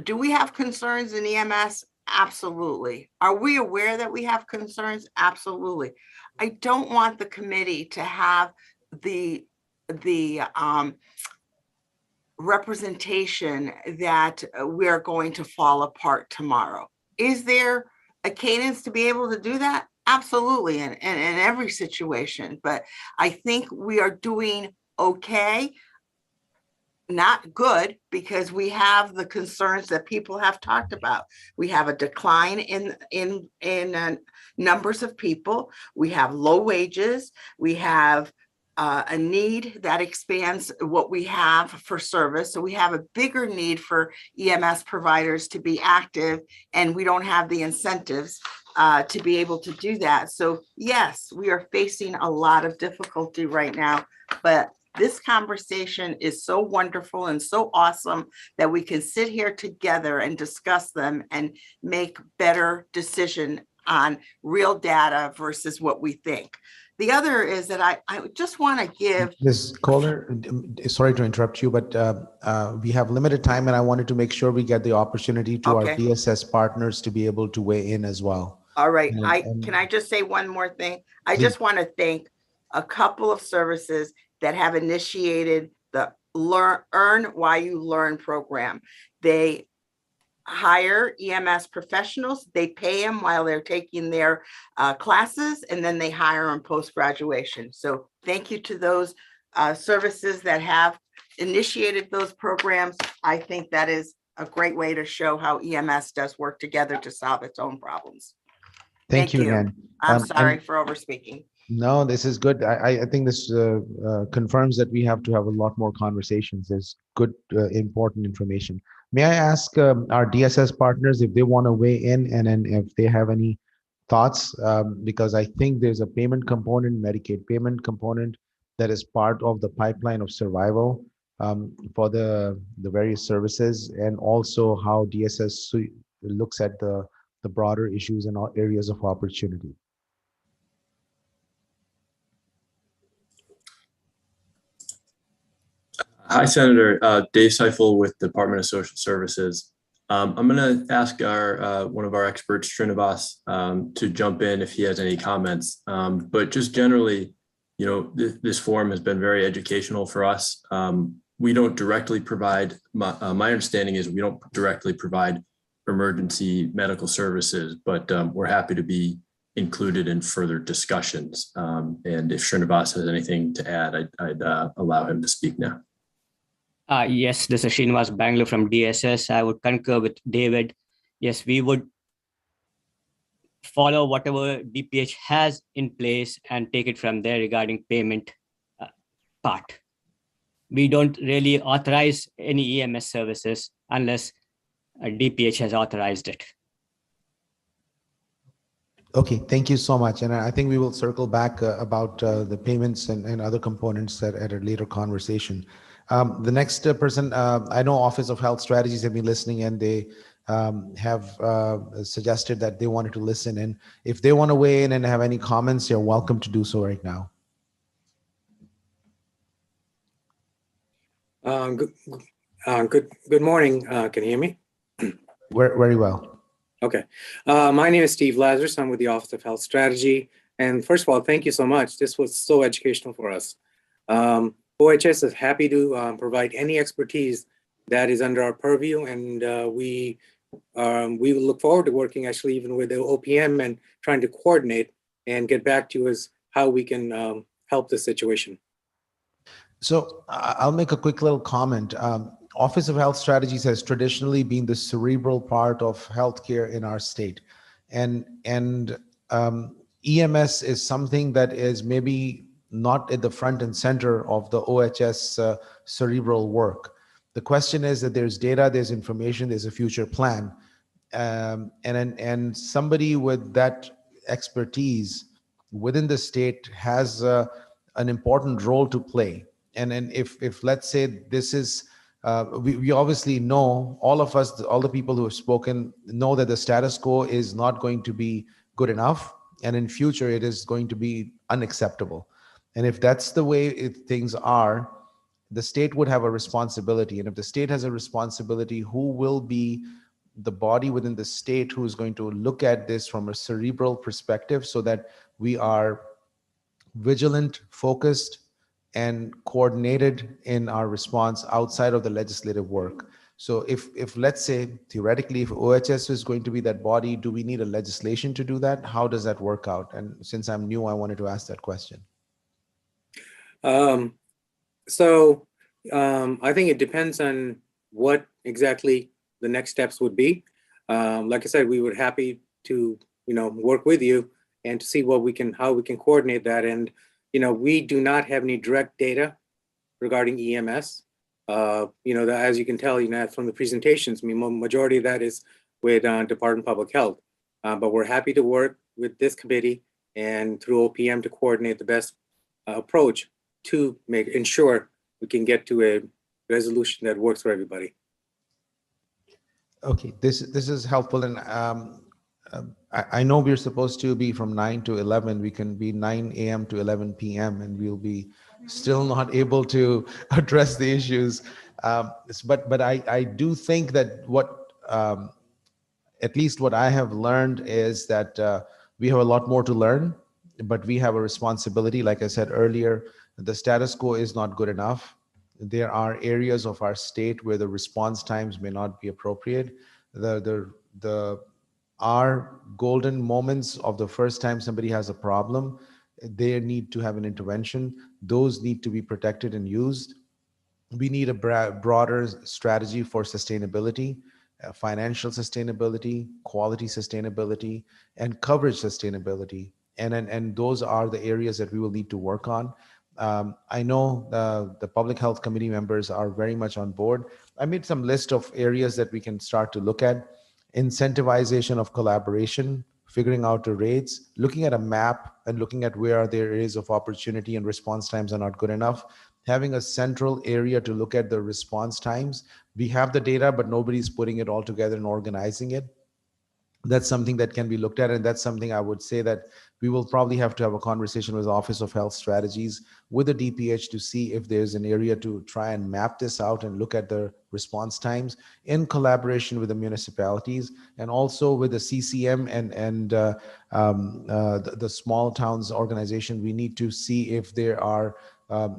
do we have concerns in EMS? Absolutely. Are we aware that we have concerns? Absolutely. I don't want the committee to have the representation that we're going to fall apart tomorrow. Is there a cadence to be able to do that? Absolutely, in every situation. But I think we are doing okay. Not good, because we have the concerns that people have talked about. We have a decline in numbers of people. We have low wages. We have a need that expands what we have for service. So we have a bigger need for EMS providers to be active, and we don't have the incentives to be able to do that. So yes, we are facing a lot of difficulty right now, but this conversation is so wonderful and so awesome that we can sit here together and discuss them and make better decision on real data versus what we think. The other is that I just want to give Ms. Kohler, sorry to interrupt you, but we have limited time, and I wanted to make sure we get the opportunity to our DSS partners to be able to weigh in as well. All right. Can I just say one more thing? I just want to thank a couple of services that have initiated the Earn While You Learn program. They hire EMS professionals, they pay them while they're taking their classes, and then they hire them post-graduation. So thank you to those services that have initiated those programs. I think that is a great way to show how EMS does work together to solve its own problems. Thank you again. I'm sorry for overspeaking. No, this is good. I think this confirms that we have to have a lot more conversations. There's good, important information. May I ask our DSS partners if they want to weigh in, and then if they have any thoughts, because I think there's a payment component, Medicaid payment component, that is part of the pipeline of survival for the various services, and also how DSS looks at the broader issues and areas of opportunity. Hi, Senator. Dave Seifel with Department of Social Services. I'm going to ask our one of our experts, Srinivas, to jump in if he has any comments. But just generally, you know, this forum has been very educational for us. We don't directly provide, my understanding is we don't directly provide emergency medical services, but we're happy to be included in further discussions. And if Srinivas has anything to add, I'd allow him to speak now. Yes, this is Srinivas Bangalore from DSS. I would concur with David. Yes, we would follow whatever DPH has in place and take it from there regarding payment part. We don't really authorize any EMS services unless DPH has authorized it. Okay, thank you so much. And I think we will circle back about the payments and other components at a later conversation. The next person, I know Office of Health Strategies have been listening, and they have suggested that they wanted to listen. And if they want to weigh in and have any comments, you're welcome to do so right now. Good morning. Can you hear me? Very well. Okay. My name is Steve Lazarus. I'm with the Office of Health Strategy. And first of all, thank you so much. This was so educational for us. OHS is happy to provide any expertise that is under our purview, and we will look forward to working actually even with the OPM and trying to coordinate and get back to you as how we can help this situation. So I'll make a quick little comment. Office of Health Strategies has traditionally been the cerebral part of healthcare in our state. And EMS is something that is maybe not at the front and center of the OHS cerebral work. The question is that there's data, there's information, there's a future plan. And somebody with that expertise within the state has an important role to play. And if let's say this is, we obviously know, all of us, all the people who have spoken know that the status quo is not going to be good enough. And in future, it is going to be unacceptable. And if that's the way things are, the state would have a responsibility. And if the state has a responsibility, who will be the body within the state who is going to look at this from a cerebral perspective so that we are vigilant, focused, and coordinated in our response outside of the legislative work. So if let's say theoretically, if OHS is going to be that body, do we need a legislation to do that? How does that work out? And since I'm new, I wanted to ask that question. I think it depends on what exactly the next steps would be. Like I said, we would happy to work with you and to see how we can coordinate that. And we do not have any direct data regarding EMS. As you can tell, from the presentations, I mean, majority of that is with Department of Public Health. But we're happy to work with this committee and through OPM to coordinate the best approach to ensure we can get to a resolution that works for everybody. Okay, this is helpful. And I know we're supposed to be from 9 to 11. We can be 9 a.m. to 11 p.m. and we'll be still not able to address the issues. But I do think that at least what I have learned is that we have a lot more to learn, but we have a responsibility. Like I said earlier, the status quo is not good enough. There are areas of our state where the response times may not be appropriate. Our golden moments of the first time somebody has a problem, they need to have an intervention. Those need to be protected and used. We need a broader strategy for sustainability, financial sustainability, quality sustainability, and coverage sustainability. And those are the areas that we will need to work on. I know the Public Health Committee members are very much on board. I made some list of areas that we can start to look at. Incentivization of collaboration, figuring out the rates, looking at a map and looking at where there is of opportunity and response times are not good enough. Having a central area to look at the response times. We have the data, but nobody's putting it all together and organizing it. That's something that can be looked at. And that's something I would say that we will probably have to have a conversation with the Office of Health Strategies with the DPH to see if there's an area to try and map this out and look at the response times in collaboration with the municipalities and also with the CCM and the small towns organization. We need to see if there are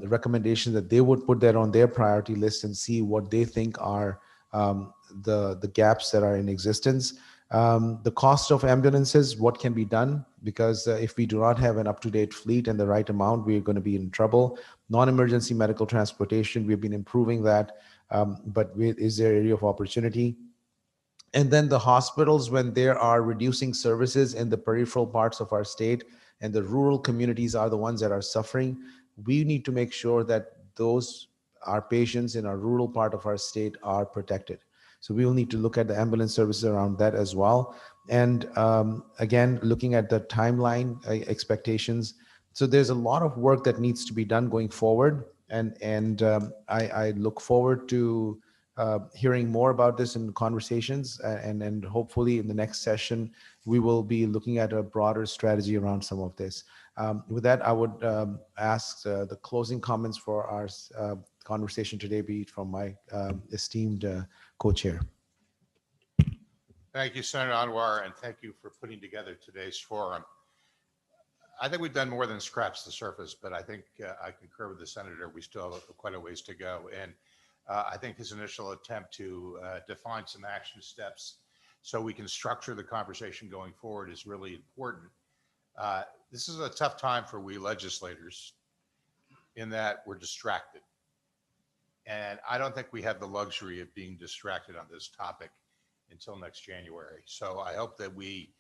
recommendations that they would put that on their priority list and see what they think are the gaps that are in existence. The cost of ambulances, what can be done? Because if we do not have an up-to-date fleet and the right amount, we're going to be in trouble. Non-emergency medical transportation, we've been improving that, but is there area of opportunity? And then the hospitals, when they are reducing services in the peripheral parts of our state and the rural communities are the ones that are suffering, we need to make sure that our patients in our rural part of our state are protected. So we will need to look at the ambulance services around that as well. And again, looking at the timeline expectations. So there's a lot of work that needs to be done going forward. And I look forward to hearing more about this in conversations, and hopefully in the next session, we will be looking at a broader strategy around some of this. With that, I would ask the closing comments for our conversation today be from my esteemed co-chair. Thank you, Senator Anwar, and thank you for putting together today's forum. I think we've done more than scratch the surface, but I think I concur with the senator. We still have quite a ways to go. And I think his initial attempt to define some action steps so we can structure the conversation going forward is really important. This is a tough time for we legislators in that we're distracted. And I don't think we have the luxury of being distracted on this topic until next January. So I hope that we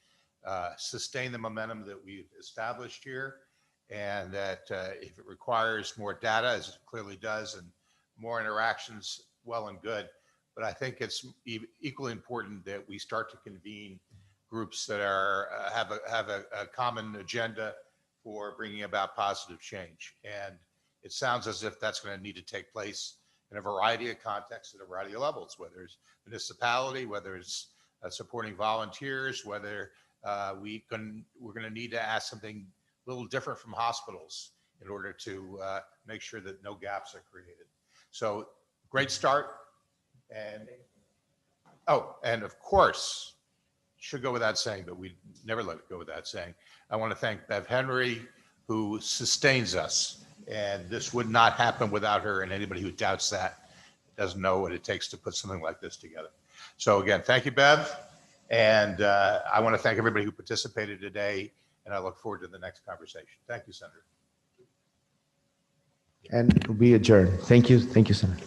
sustain the momentum that we've established here, and that if it requires more data, as it clearly does, and more interactions, well and good. But I think it's equally important that we start to convene groups that are have a common agenda for bringing about positive change. And it sounds as if that's going to need to take place in a variety of contexts at a variety of levels, whether it's municipality, whether it's supporting volunteers, whether we're going to need to ask something a little different from hospitals in order to make sure that no gaps are created. So great start. And and of course, should go without saying, but we never let it go without saying, I want to thank Bev Henry, who sustains us. And this would not happen without her, and anybody who doubts that doesn't know what it takes to put something like this together. So again, thank you, Bev. And I want to thank everybody who participated today, and I look forward to the next conversation. Thank you, Senator. And we adjourn. Thank you. Thank you, Senator.